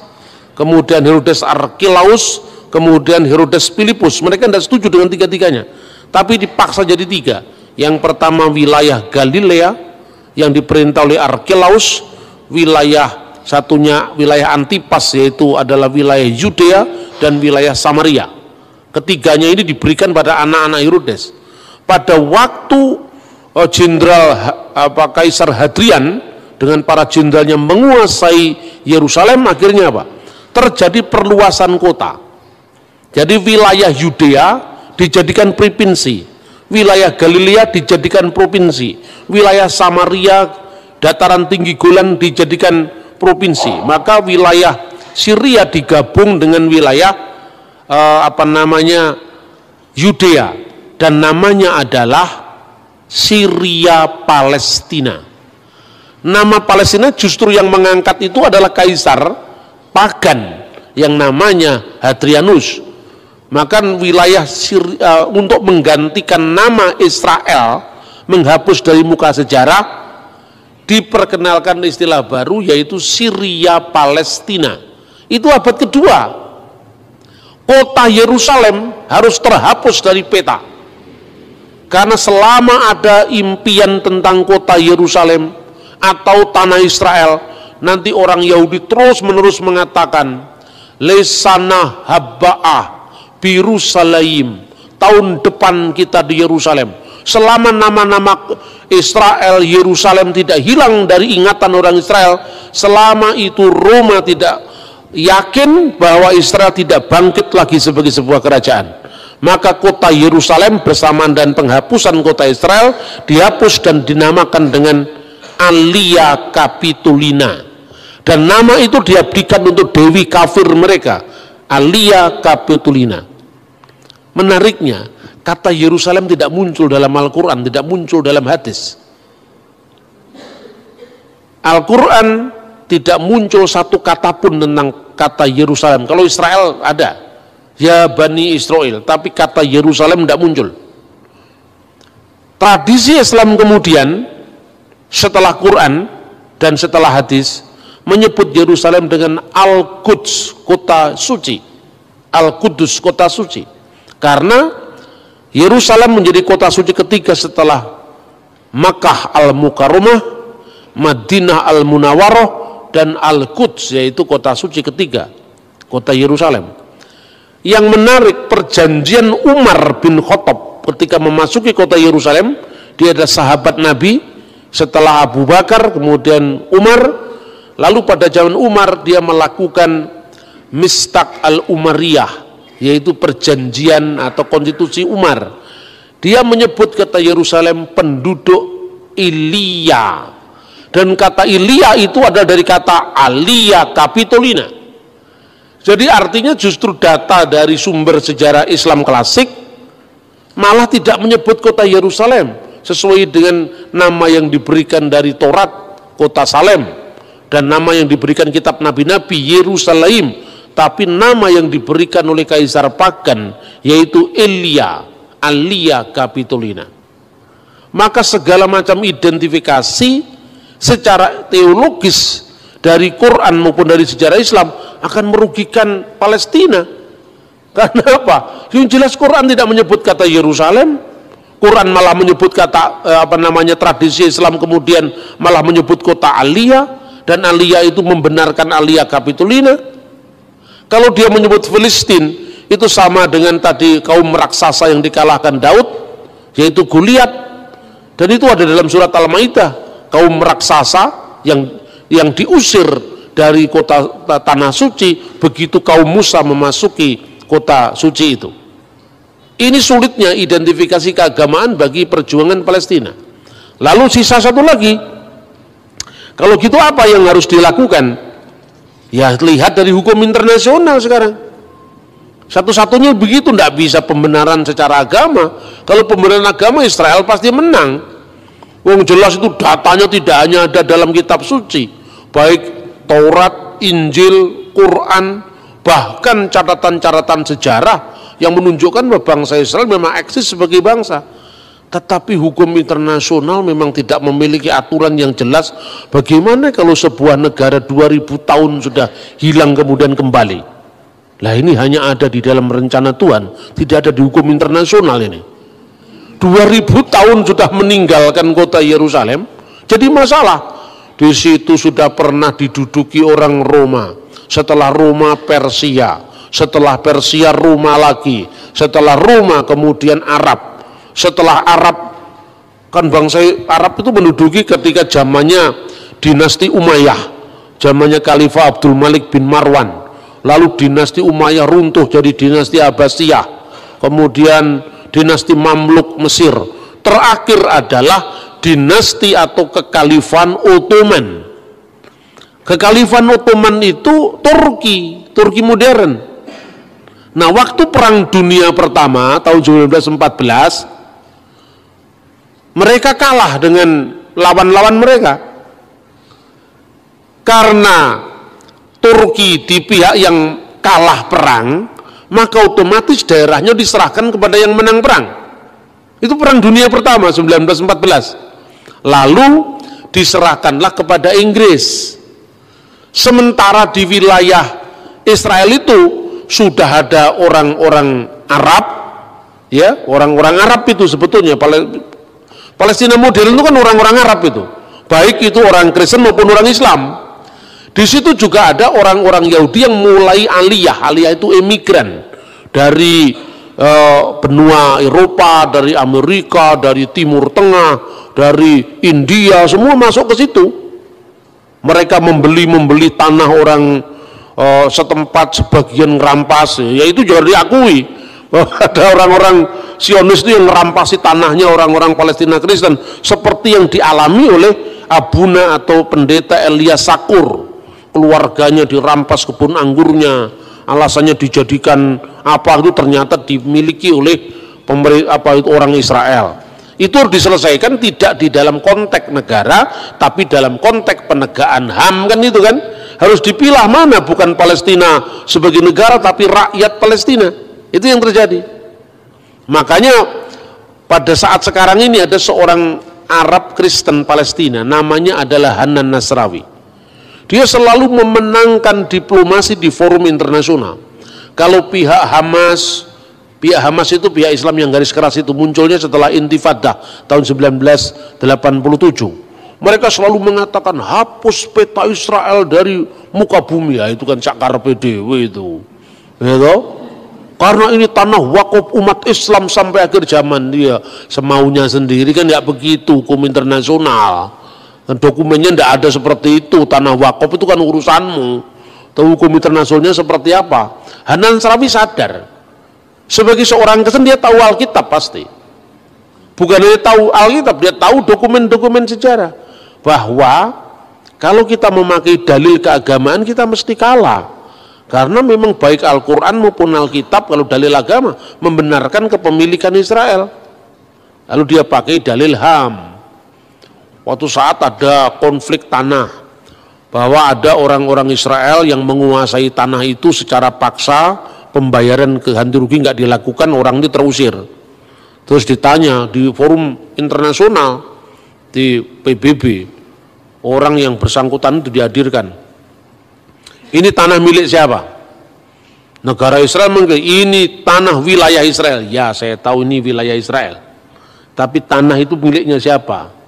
kemudian Herodes Archelaus, kemudian Herodes Philippus. Mereka tidak setuju dengan tiga-tiganya, tapi dipaksa jadi tiga. Yang pertama wilayah Galilea yang diperintah oleh Archelaus, wilayah satunya wilayah Antipas yaitu adalah wilayah Yudea dan wilayah Samaria. Ketiganya ini diberikan pada anak-anak Herodes. Pada waktu Kaisar Hadrian dengan para jenderalnya menguasai Yerusalem, akhirnya apa? Terjadi perluasan kota. Jadi wilayah Yudea dijadikan provinsi, wilayah Galilea dijadikan provinsi, wilayah Samaria, dataran tinggi Golan dijadikan provinsi. Maka wilayah Syria digabung dengan wilayah Yudea, dan namanya adalah Syria Palestina. Nama Palestina justru yang mengangkat itu adalah kaisar pagan yang namanya Hadrianus. Maka wilayah Syria, untuk menggantikan nama Israel, menghapus dari muka sejarah, diperkenalkan istilah baru yaitu Syria Palestina. Itu abad kedua. Kota Yerusalem harus terhapus dari peta. Karena selama ada impian tentang kota Yerusalem atau tanah Israel, nanti orang Yahudi terus-menerus mengatakan lesana habba'ah Birusalaim, tahun depan kita di Yerusalem. Selama nama-nama Israel, Yerusalem tidak hilang dari ingatan orang Israel, selama itu Roma tidak yakin bahwa Israel tidak bangkit lagi sebagai sebuah kerajaan, maka kota Yerusalem bersamaan dan penghapusan kota Israel dihapus dan dinamakan dengan Alia Capitolina, dan nama itu diabdikan untuk dewi kafir mereka, Alia Capitolina. Menariknya, kata Yerusalem tidak muncul dalam Al-Quran, tidak muncul dalam hadis. Al-Quran tidak muncul satu kata pun tentang kata Yerusalem. Kalau Israel ada, ya Bani Israel, tapi kata Yerusalem tidak muncul. Tradisi Islam kemudian setelah Quran dan setelah hadis menyebut Yerusalem dengan Al-Quds, kota suci. Al-Qudus, kota suci. Karena Yerusalem menjadi kota suci ketiga setelah Makkah Al-Mukarramah, Madinah Al-Munawwarah, dan Al-Quds, yaitu kota suci ketiga, kota Yerusalem. Yang menarik, perjanjian Umar bin Khattab ketika memasuki kota Yerusalem, dia adalah sahabat Nabi setelah Abu Bakar, kemudian Umar. Lalu pada zaman Umar dia melakukan Mistaq al-Umariyah, yaitu perjanjian atau konstitusi Umar. Dia menyebut kata Yerusalem penduduk Ilia, dan kata Ilia itu adalah dari kata Alia Capitolina. Jadi artinya justru data dari sumber sejarah Islam klasik malah tidak menyebut kota Yerusalem sesuai dengan nama yang diberikan dari Taurat, kota Salem, dan nama yang diberikan kitab nabi-nabi, Yerusalem. tapi nama yang diberikan oleh Kaisar Pagan yaitu Alia Capitolina. Maka segala macam identifikasi secara teologis dari Quran maupun dari sejarah Islam akan merugikan Palestina. Karena apa? Yang jelas Quran tidak menyebut kata Yerusalem, Quran malah menyebut kata tradisi Islam, kemudian malah menyebut kota Alia, dan Alia itu membenarkan Alia Capitolina. Kalau dia menyebut Filistin, itu sama dengan tadi kaum raksasa yang dikalahkan Daud, yaitu Goliat, dan itu ada dalam surat Al-Maidah, kaum raksasa yang diusir dari kota tanah suci begitu kaum Musa memasuki kota suci itu. Ini sulitnya identifikasi keagamaan bagi perjuangan Palestina. Lalu sisa satu lagi, kalau gitu apa yang harus dilakukan? Ya lihat dari hukum internasional sekarang. Satu-satunya begitu, tidak bisa pembenaran secara agama. Kalau pembenaran agama Israel pasti menang. Wong jelas itu datanya tidak hanya ada dalam kitab suci, baik Taurat, Injil, Quran, bahkan catatan-catatan sejarah yang menunjukkan bahwa bangsa Israel memang eksis sebagai bangsa. Tetapi hukum internasional memang tidak memiliki aturan yang jelas. Bagaimana kalau sebuah negara 2000 tahun sudah hilang kemudian kembali? Lah ini hanya ada di dalam rencana Tuhan, tidak ada di hukum internasional ini. 2000 tahun sudah meninggalkan kota Yerusalem, jadi masalah. Di situ sudah pernah diduduki orang Roma, setelah Roma Persia, setelah Persia Roma lagi, setelah Roma kemudian Arab. Setelah Arab, kan bangsa Arab itu menduduki ketika zamannya dinasti Umayyah, zamannya Khalifah Abdul Malik bin Marwan. Lalu dinasti Umayyah runtuh jadi dinasti Abbasiyah, kemudian dinasti Mamluk Mesir. Terakhir adalah dinasti atau kekalifan Ottoman. Kekalifan Ottoman itu Turki modern. Nah, waktu Perang Dunia Pertama tahun 1914, mereka kalah dengan lawan-lawan mereka. Karena Turki di pihak yang kalah perang, maka otomatis daerahnya diserahkan kepada yang menang perang. Itu Perang Dunia Pertama 1914. Lalu diserahkanlah kepada Inggris. Sementara di wilayah Israel itu sudah ada orang-orang Arab, ya, orang-orang Arab itu sebetulnya Palestina modern itu kan orang-orang Arab itu, baik itu orang Kristen maupun orang Islam. Di situ juga ada orang-orang Yahudi yang mulai aliyah itu emigran dari benua Eropa, dari Amerika, dari Timur Tengah, dari India, semua masuk ke situ. Mereka membeli tanah orang setempat, sebagian ngerampas, ya itu juga diakui. Ada orang-orang Zionis itu yang merampasi tanahnya orang-orang Palestina Kristen, seperti yang dialami oleh Abuna atau pendeta Elias Sakur. Keluarganya dirampas kebun anggurnya, alasannya dijadikan apa itu ternyata dimiliki oleh orang Israel. Itu diselesaikan tidak di dalam konteks negara, tapi dalam konteks penegakan HAM, kan itu kan harus dipilah mana bukan Palestina sebagai negara tapi rakyat Palestina. Itu yang terjadi. Makanya pada saat sekarang ini ada seorang Arab Kristen Palestina, namanya adalah Hanan Nasrawi. Dia selalu memenangkan diplomasi di forum internasional. Kalau pihak Hamas itu pihak Islam yang garis keras itu munculnya setelah Intifadah tahun 1987. Mereka selalu mengatakan hapus peta Israel dari muka bumi, ya itu kan cakar PDW itu. Gitu? Karena ini tanah wakaf umat Islam sampai akhir zaman, dia semaunya sendiri, kan ya begitu hukum internasional. Dan dokumennya tidak ada seperti itu. Tanah wakaf itu kan urusanmu. Tahu hukum internasionalnya seperti apa? Hanan Nasrawi sadar, sebagai seorang Kristen dia tahu Alkitab pasti. Bukan hanya tahu Alkitab, dia tahu dokumen-dokumen sejarah. Bahwa kalau kita memakai dalil keagamaan kita mesti kalah. Karena memang baik Al-Quran maupun Alkitab kalau dalil agama membenarkan kepemilikan Israel. Lalu dia pakai dalil HAM. Waktu saat ada konflik tanah, bahwa ada orang-orang Israel yang menguasai tanah itu secara paksa, pembayaran ganti rugi nggak dilakukan, orang ini terusir. Terus ditanya di forum internasional, di PBB, orang yang bersangkutan itu dihadirkan. Ini tanah milik siapa? Negara Israel mengklaim ini tanah wilayah Israel. Ya, saya tahu ini wilayah Israel. Tapi tanah itu miliknya siapa?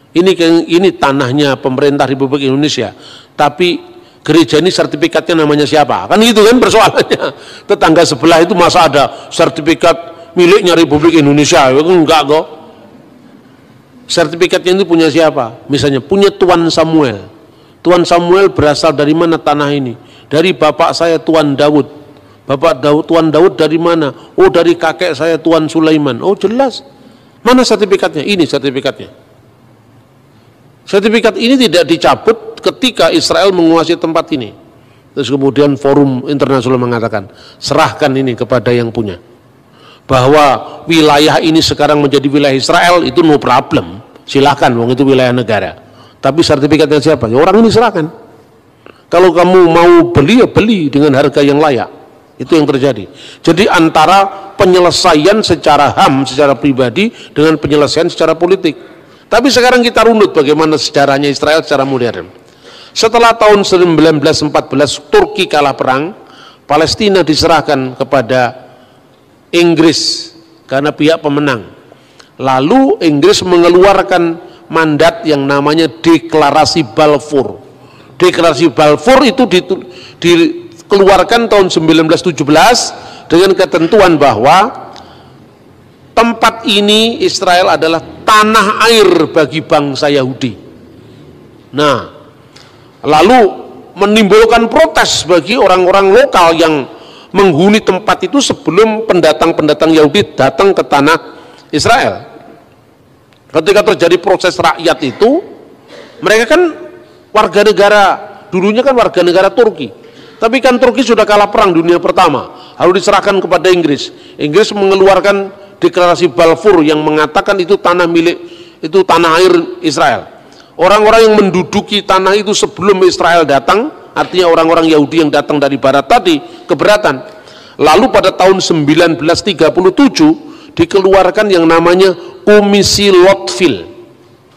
Ini tanahnya pemerintah Republik Indonesia. Tapi gereja ini sertifikatnya namanya siapa? Kan gitu kan persoalannya. Tetangga sebelah itu masa ada sertifikat miliknya Republik Indonesia? Enggak kok. Sertifikatnya itu punya siapa? Misalnya punya Tuan Samuel. Tuan Samuel berasal dari mana tanah ini? Dari bapak saya Tuan Daud. Tuan Daud dari mana? Oh, dari kakek saya Tuan Sulaiman. Oh, jelas. Mana sertifikatnya? Ini sertifikatnya. Sertifikat ini tidak dicabut ketika Israel menguasai tempat ini. Terus kemudian forum internasional mengatakan, serahkan ini kepada yang punya. Bahwa wilayah ini sekarang menjadi wilayah Israel itu no problem. Silahkan, wong itu wilayah negara. Tapi sertifikatnya siapa? Ya, orang ini serahkan. Kalau kamu mau beli, ya beli dengan harga yang layak. Itu yang terjadi. Jadi antara penyelesaian secara HAM, secara pribadi, dengan penyelesaian secara politik. Tapi sekarang kita runut bagaimana sejarahnya Israel secara modern. Setelah tahun 1914 Turki kalah perang, Palestina diserahkan kepada Inggris karena pihak pemenang. Lalu Inggris mengeluarkan mandat yang namanya Deklarasi Balfour. Deklarasi Balfour itu dikeluarkan tahun 1917 dengan ketentuan bahwa tempat ini Israel adalah tanah air bagi bangsa Yahudi. Nah, lalu menimbulkan protes bagi orang-orang lokal yang menghuni tempat itu sebelum pendatang-pendatang Yahudi datang ke tanah Israel. Ketika terjadi proses rakyat itu, mereka kan warga negara, dulunya kan warga negara Turki. Tapi kan Turki sudah kalah perang dunia pertama, harus diserahkan kepada Inggris. Inggris mengeluarkan Deklarasi Balfour yang mengatakan itu tanah milik, itu tanah air Israel. Orang-orang yang menduduki tanah itu sebelum Israel datang, artinya orang-orang Yahudi yang datang dari barat tadi, keberatan. Lalu pada tahun 1937 dikeluarkan yang namanya Komisi Lordville.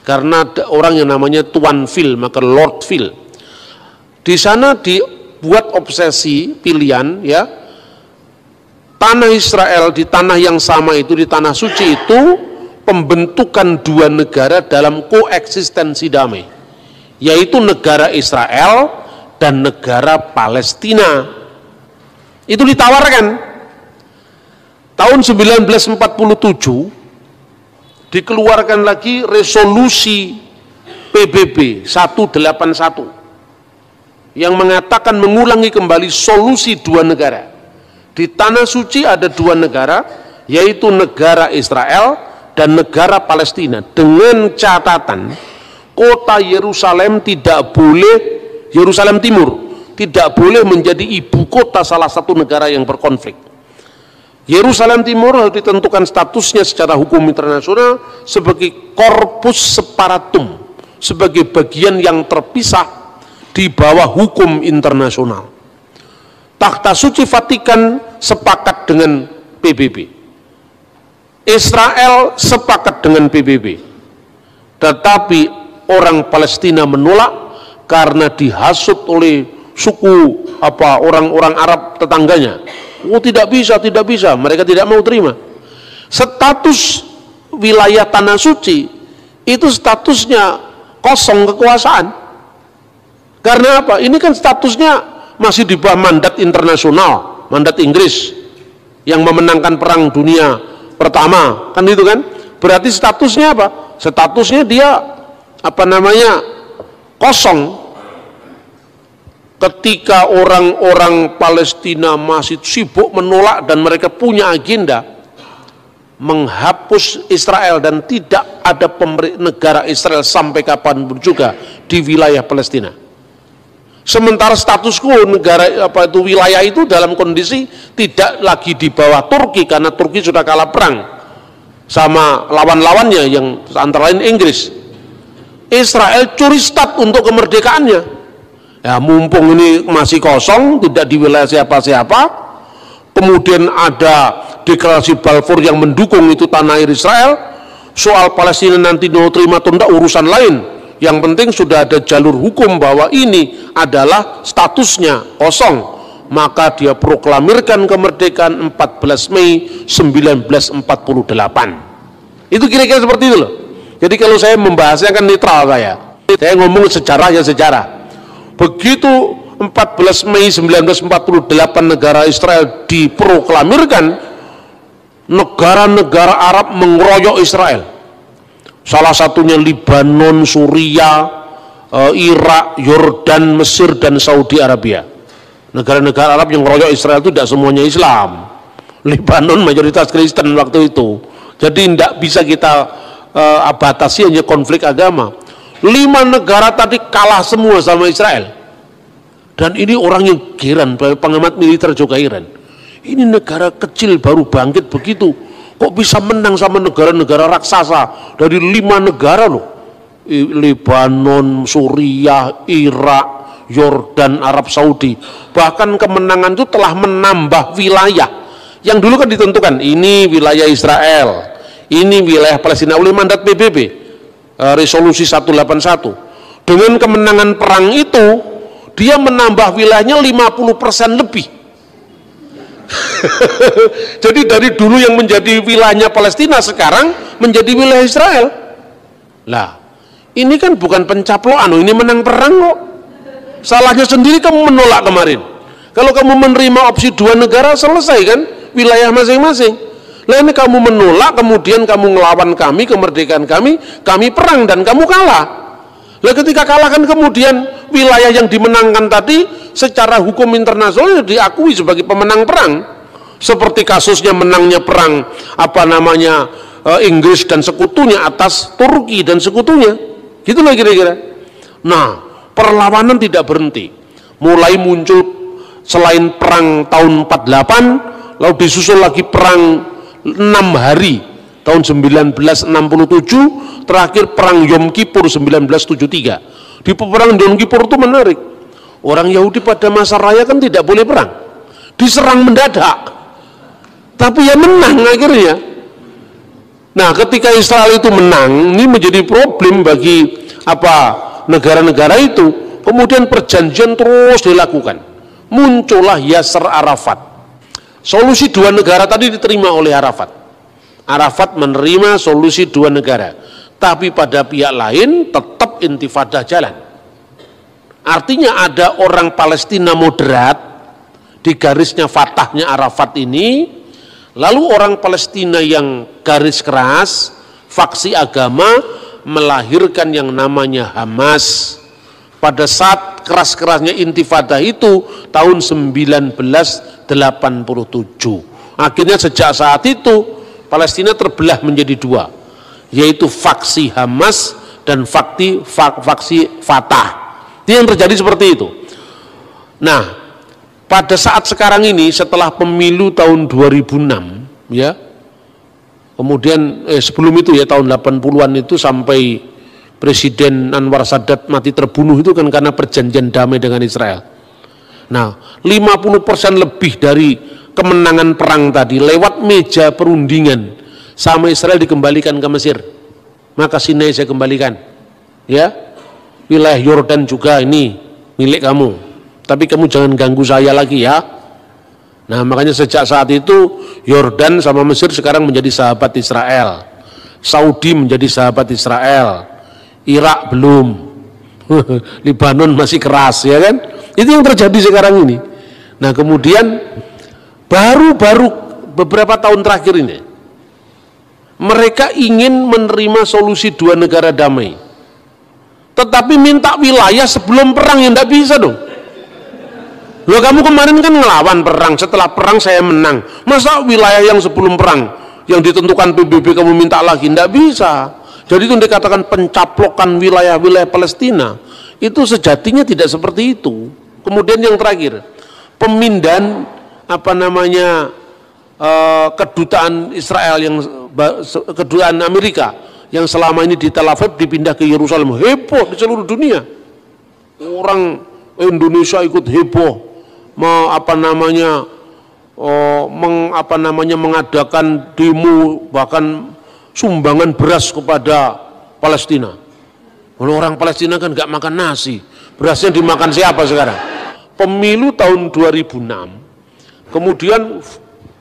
Karena ada orang yang namanya Tuan Ville, maka Lordville. Di sana dibuat obsesi pilihan, ya, tanah Israel di tanah yang sama itu, di tanah suci itu, pembentukan dua negara dalam koeksistensi damai, yaitu negara Israel dan negara Palestina. Itu ditawarkan tahun 1947, dikeluarkan lagi resolusi PBB 181 yang mengatakan mengulangi kembali solusi dua negara. Di tanah suci ada dua negara, yaitu negara Israel dan negara Palestina, dengan catatan kota Yerusalem tidak boleh, Yerusalem Timur tidak boleh menjadi ibu kota salah satu negara yang berkonflik. Yerusalem Timur harus ditentukan statusnya secara hukum internasional sebagai corpus separatum, sebagai bagian yang terpisah di bawah hukum internasional. Takhta Suci Vatikan sepakat dengan PBB. Israel sepakat dengan PBB. Tetapi orang Palestina menolak karena dihasut oleh suku orang-orang Arab tetangganya. Oh, tidak bisa, mereka tidak mau terima. Status wilayah tanah suci itu statusnya kosong kekuasaan. Karena apa? Ini kan statusnya masih di bawah mandat internasional, mandat Inggris yang memenangkan perang dunia pertama, kan itu kan? Berarti statusnya apa? Statusnya dia kosong. Ketika orang-orang Palestina masih sibuk menolak dan mereka punya agenda menghapus Israel dan tidak ada negara Israel sampai kapanpun juga di wilayah Palestina. Sementara status quo negara wilayah itu dalam kondisi tidak lagi di bawah Turki karena Turki sudah kalah perang sama lawan-lawannya yang antara lain Inggris. Israel curi stat untuk kemerdekaannya. Ya, mumpung ini masih kosong, tidak di wilayah siapa-siapa, kemudian ada deklarasi Balfour yang mendukung itu tanah air Israel, soal Palestina nanti mau terima atau tidak urusan lain. Yang penting sudah ada jalur hukum bahwa ini adalah statusnya kosong. Maka dia proklamirkan kemerdekaan 14 Mei 1948. Itu kira-kira seperti itu loh. Jadi kalau saya membahasnya kan netral saya ngomong sejarah ya sejarah. Begitu 14 Mei 1948 negara Israel diproklamirkan, negara-negara Arab mengeroyok Israel. Salah satunya Libanon, Suriah, Irak, Yordan, Mesir, dan Saudi Arabia. Negara-negara Arab yang mengeroyok Israel itu tidak semuanya Islam. Libanon mayoritas Kristen waktu itu. Jadi tidak bisa kita batasi hanya konflik agama. 5 negara tadi kalah semua sama Israel. Dan ini orang yang heran, pengamat militer juga heran. Ini negara kecil baru bangkit begitu, kok bisa menang sama negara-negara raksasa dari 5 negara loh. Libanon, Suriah, Irak, Yordan, Arab Saudi. Bahkan kemenangan itu telah menambah wilayah. Yang dulu kan ditentukan, ini wilayah Israel, ini wilayah Palestina oleh mandat PBB. Resolusi 181. Dengan kemenangan perang itu dia menambah wilayahnya 50% lebih. Jadi dari dulu yang menjadi wilayahnya Palestina sekarang menjadi wilayah Israel. Lah, ini kan bukan pencaplokan, ini menang perang kok. Salahnya sendiri kamu menolak kemarin. Kalau kamu menerima opsi 2 negara selesai kan wilayah masing-masing. Lah ini kamu menolak, kemudian kamu ngelawan kami, kemerdekaan kami perang dan kamu kalah. Lah ketika kalah kan kemudian wilayah yang dimenangkan tadi secara hukum internasional diakui sebagai pemenang perang. Seperti kasusnya menangnya perang Inggris dan sekutunya atas Turki dan sekutunya. Gitulah kira-kira. Nah, perlawanan tidak berhenti. Mulai muncul selain perang tahun 48, lalu disusul lagi perang 6 hari tahun 1967, terakhir perang Yom Kippur 1973. Di perang Yom Kippur itu menarik. Orang Yahudi pada masa raya kan tidak boleh perang, diserang mendadak, tapi ya menang akhirnya. Nah, ketika Israel itu menang, ini menjadi problem bagi negara-negara itu. Kemudian perjanjian terus dilakukan. Muncullah Yasser Arafat. Solusi 2 negara tadi diterima oleh Arafat. Arafat menerima solusi 2 negara, tapi pada pihak lain tetap intifadah jalan. Artinya ada orang Palestina moderat di garisnya Fatahnya Arafat ini, lalu orang Palestina yang garis keras, faksi agama, melahirkan yang namanya Hamas. Pada saat keras-kerasnya intifadah itu tahun 1987. Akhirnya sejak saat itu Palestina terbelah menjadi 2, yaitu faksi Hamas dan faksi Fatah. Itu yang terjadi seperti itu. Nah, pada saat sekarang ini setelah pemilu tahun 2006 ya, kemudian sebelum itu ya tahun 80-an itu sampai Presiden Anwar Sadat mati terbunuh itu kan karena perjanjian damai dengan Israel. Nah, 50% lebih dari kemenangan perang tadi lewat meja perundingan sama Israel dikembalikan ke Mesir. Maka Sinai saya kembalikan. Ya. Wilayah Yordan juga ini milik kamu. Tapi kamu jangan ganggu saya lagi ya. Nah, makanya sejak saat itu Yordan sama Mesir sekarang menjadi sahabat Israel. Saudi menjadi sahabat Israel. Irak belum, Libanon masih keras ya kan, itu yang terjadi sekarang ini. Nah kemudian baru-baru beberapa tahun terakhir ini mereka ingin menerima solusi 2 negara damai, tetapi minta wilayah sebelum perang, yang tidak bisa dong. Loh, kamu kemarin kan ngelawan perang, setelah perang saya menang, masa wilayah yang sebelum perang yang ditentukan PBB kamu minta lagi? Tidak bisa. Jadi itu dikatakan pencaplokan wilayah-wilayah Palestina, itu sejatinya tidak seperti itu. Kemudian yang terakhir, pemindahan kedutaan Israel kedutaan Amerika yang selama ini di Tel Aviv dipindah ke Yerusalem, heboh di seluruh dunia. Orang Indonesia ikut heboh mengadakan demo, bahkan sumbangan beras kepada Palestina. Kalau orang Palestina kan nggak makan nasi, berasnya dimakan siapa sekarang? Pemilu tahun 2006, kemudian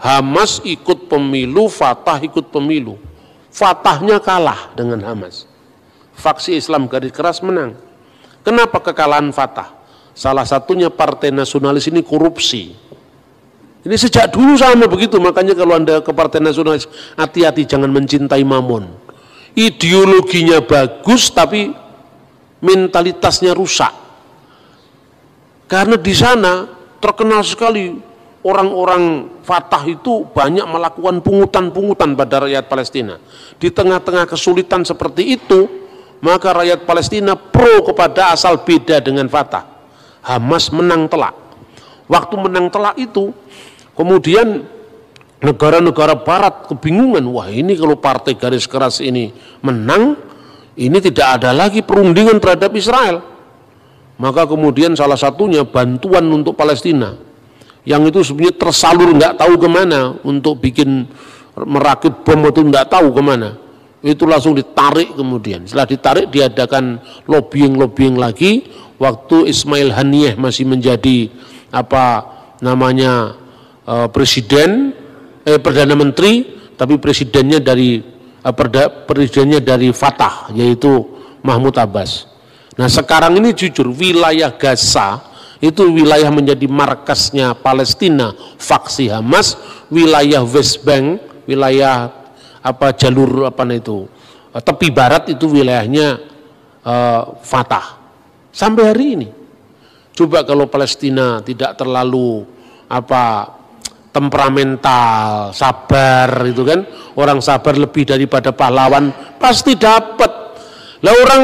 Hamas ikut pemilu, Fatah ikut pemilu. Fatahnya kalah dengan Hamas. Faksi Islam garis keras menang. Kenapa kekalahan Fatah? Salah satunya partai nasionalis ini korupsi. Ini sejak dulu sama begitu, makanya kalau Anda ke partai nasionalis, hati-hati jangan mencintai mamon. Ideologinya bagus tapi mentalitasnya rusak. Karena di sana terkenal sekali orang-orang Fatah itu banyak melakukan pungutan-pungutan pada rakyat Palestina. Di tengah-tengah kesulitan seperti itu, maka rakyat Palestina pro kepada asal beda dengan Fatah. Hamas menang telak. Waktu menang telak itu, kemudian negara-negara barat kebingungan, wah ini kalau partai garis keras ini menang, ini tidak ada lagi perundingan terhadap Israel. Maka kemudian salah satunya bantuan untuk Palestina, yang itu sebenarnya tersalur nggak tahu kemana untuk bikin merakit bom itu nggak tahu kemana, itu langsung ditarik. Kemudian setelah ditarik diadakan lobbying lagi waktu Ismail Haniyeh masih menjadi Perdana Menteri, tapi presidennya dari Fatah, yaitu Mahmud Abbas. Nah sekarang ini jujur wilayah Gaza itu wilayah menjadi markasnya Palestina, faksi Hamas. Wilayah West Bank, wilayah tepi barat itu wilayahnya Fatah. Sampai hari ini. Coba kalau Palestina tidak terlalu temperamental, sabar itu kan, orang sabar lebih daripada pahlawan pasti dapat. Lah orang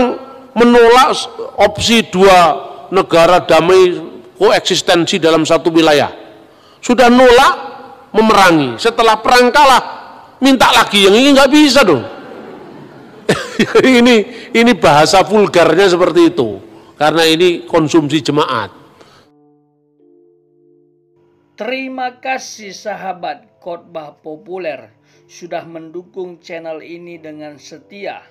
menolak opsi dua negara damai koeksistensi dalam satu wilayah, sudah nolak memerangi, setelah perang kalah minta lagi, yang ini nggak bisa dong. ini bahasa vulgarnya seperti itu, karena ini konsumsi jemaat. Terima kasih sahabat Khotbah Populer sudah mendukung channel ini dengan setia.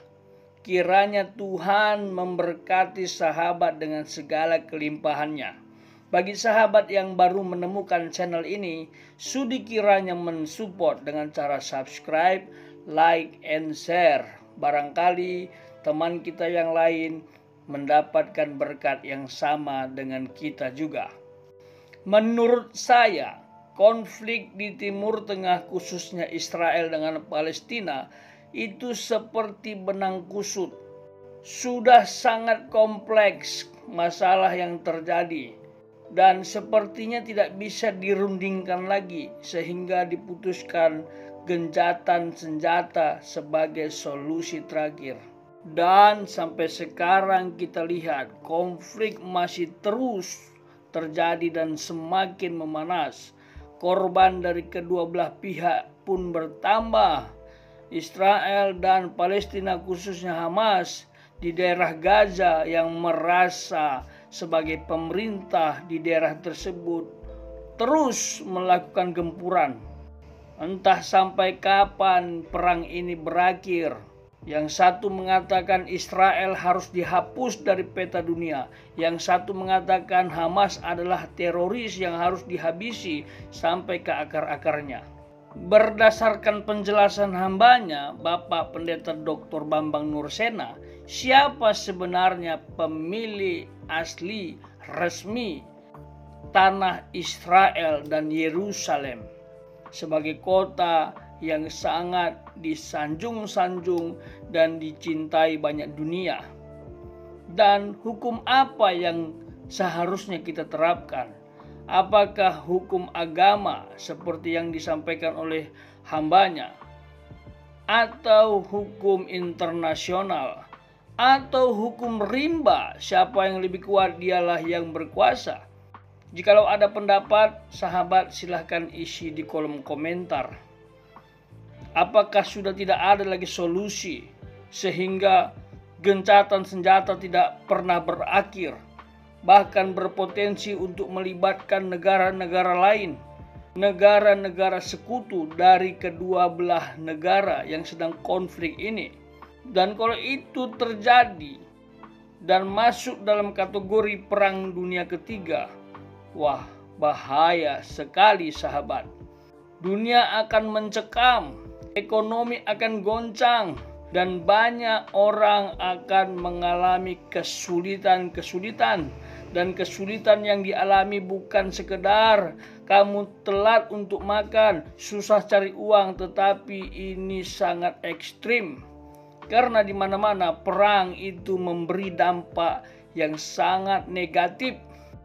Kiranya Tuhan memberkati sahabat dengan segala kelimpahannya. Bagi sahabat yang baru menemukan channel ini, sudi kiranya mensupport dengan cara subscribe, like, and share. Barangkali teman kita yang lain mendapatkan berkat yang sama dengan kita juga. Menurut saya, konflik di Timur Tengah khususnya Israel dengan Palestina itu seperti benang kusut. Sudah sangat kompleks masalah yang terjadi dan sepertinya tidak bisa dirundingkan lagi, sehingga diputuskan gencatan senjata sebagai solusi terakhir. Dan sampai sekarang kita lihat konflik masih terus terjadi dan semakin memanas. Korban dari kedua belah pihak pun bertambah. Israel dan Palestina khususnya Hamas di daerah Gaza yang merasa sebagai pemerintah di daerah tersebut terus melakukan gempuran. Entah sampai kapan perang ini berakhir. Yang satu mengatakan Israel harus dihapus dari peta dunia. Yang satu mengatakan Hamas adalah teroris yang harus dihabisi sampai ke akar-akarnya. Berdasarkan penjelasan hambanya, Bapak Pendeta Dr. Bambang Nursena, siapa sebenarnya pemilik asli resmi tanah Israel dan Yerusalem sebagai kota yang sangat disanjung-sanjung dan dicintai banyak dunia? Dan hukum apa yang seharusnya kita terapkan? Apakah hukum agama seperti yang disampaikan oleh hambanya, atau hukum internasional, atau hukum rimba, siapa yang lebih kuat dialah yang berkuasa? Jikalau ada pendapat, sahabat silahkan isi di kolom komentar. Apakah sudah tidak ada lagi solusi sehingga gencatan senjata tidak pernah berakhir? bahkan berpotensi untuk melibatkan negara-negara lain, negara-negara sekutu dari kedua belah negara yang sedang konflik ini. Dan kalau itu terjadi dan masuk dalam kategori perang dunia ketiga, wah, bahaya sekali sahabat. Dunia akan mencekam, ekonomi akan goncang, dan banyak orang akan mengalami kesulitan. Dan kesulitan yang dialami bukan sekedar kamu telat untuk makan, susah cari uang, tetapi ini sangat ekstrim. Karena di mana-mana perang itu memberi dampak yang sangat negatif,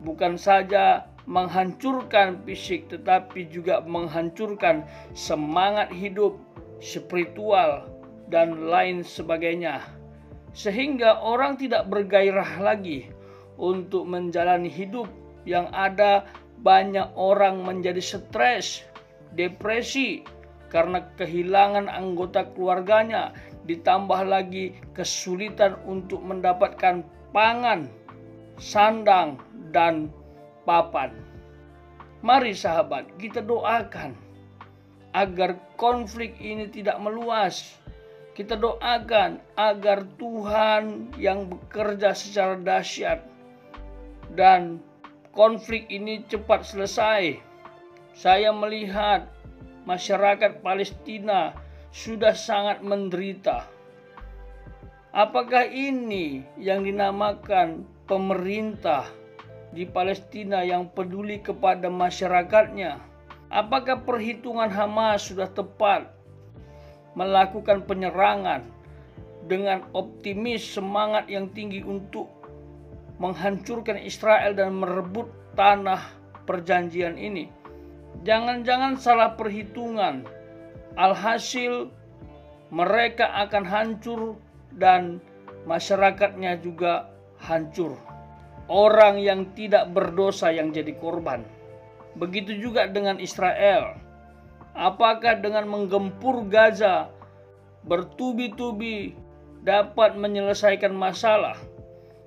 bukan saja menghancurkan fisik tetapi juga menghancurkan semangat hidup, spiritual, dan lain sebagainya. Sehingga orang tidak bergairah lagi untuk menjalani hidup. Yang ada banyak orang menjadi stres, depresi karena kehilangan anggota keluarganya, ditambah lagi kesulitan untuk mendapatkan pangan, sandang, dan papan. Mari sahabat, kita doakan agar konflik ini tidak meluas. Kita doakan agar Tuhan yang bekerja secara dahsyat dan konflik ini cepat selesai. Saya melihat masyarakat Palestina sudah sangat menderita. Apakah ini yang dinamakan pemerintah di Palestina yang peduli kepada masyarakatnya? Apakah perhitungan Hamas sudah tepat melakukan penyerangan dengan optimis, semangat yang tinggi untuk menghancurkan Israel dan merebut tanah perjanjian ini? Jangan-jangan salah perhitungan. Alhasil mereka akan hancur dan masyarakatnya juga hancur. Orang yang tidak berdosa yang jadi korban. Begitu juga dengan Israel. Apakah dengan menggempur Gaza bertubi-tubi dapat menyelesaikan masalah?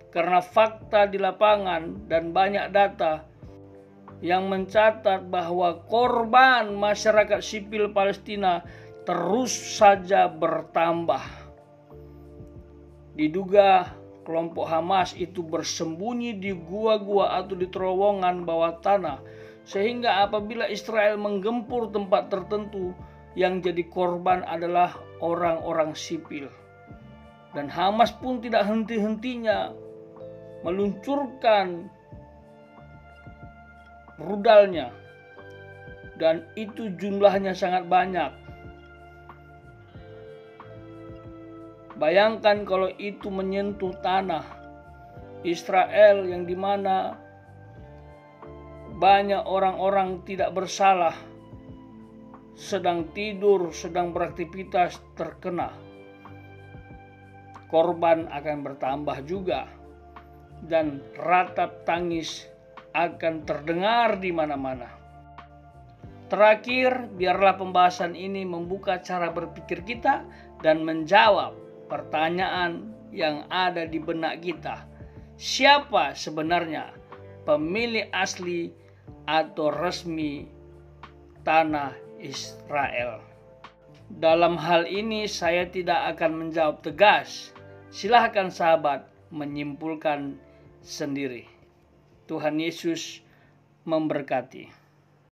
Karena fakta di lapangan dan banyak data yang mencatat bahwa korban masyarakat sipil Palestina terus saja bertambah. Diduga kelompok Hamas itu bersembunyi di gua-gua atau di terowongan bawah tanah, sehingga apabila Israel menggempur tempat tertentu, yang jadi korban adalah orang-orang sipil. Dan Hamas pun tidak henti-hentinya meluncurkan rudalnya, dan itu jumlahnya sangat banyak. Bayangkan kalau itu menyentuh tanah Israel yang dimana banyak orang-orang tidak bersalah sedang tidur, sedang beraktivitas, terkena. Korban akan bertambah juga, dan ratap tangis akan terdengar di mana-mana. Terakhir, biarlah pembahasan ini membuka cara berpikir kita dan menjawab pertanyaan yang ada di benak kita. Siapa sebenarnya pemilik asli atau resmi tanah Israel? Dalam hal ini saya tidak akan menjawab tegas. Silahkan sahabat menyimpulkan sendiri. Tuhan Yesus memberkati.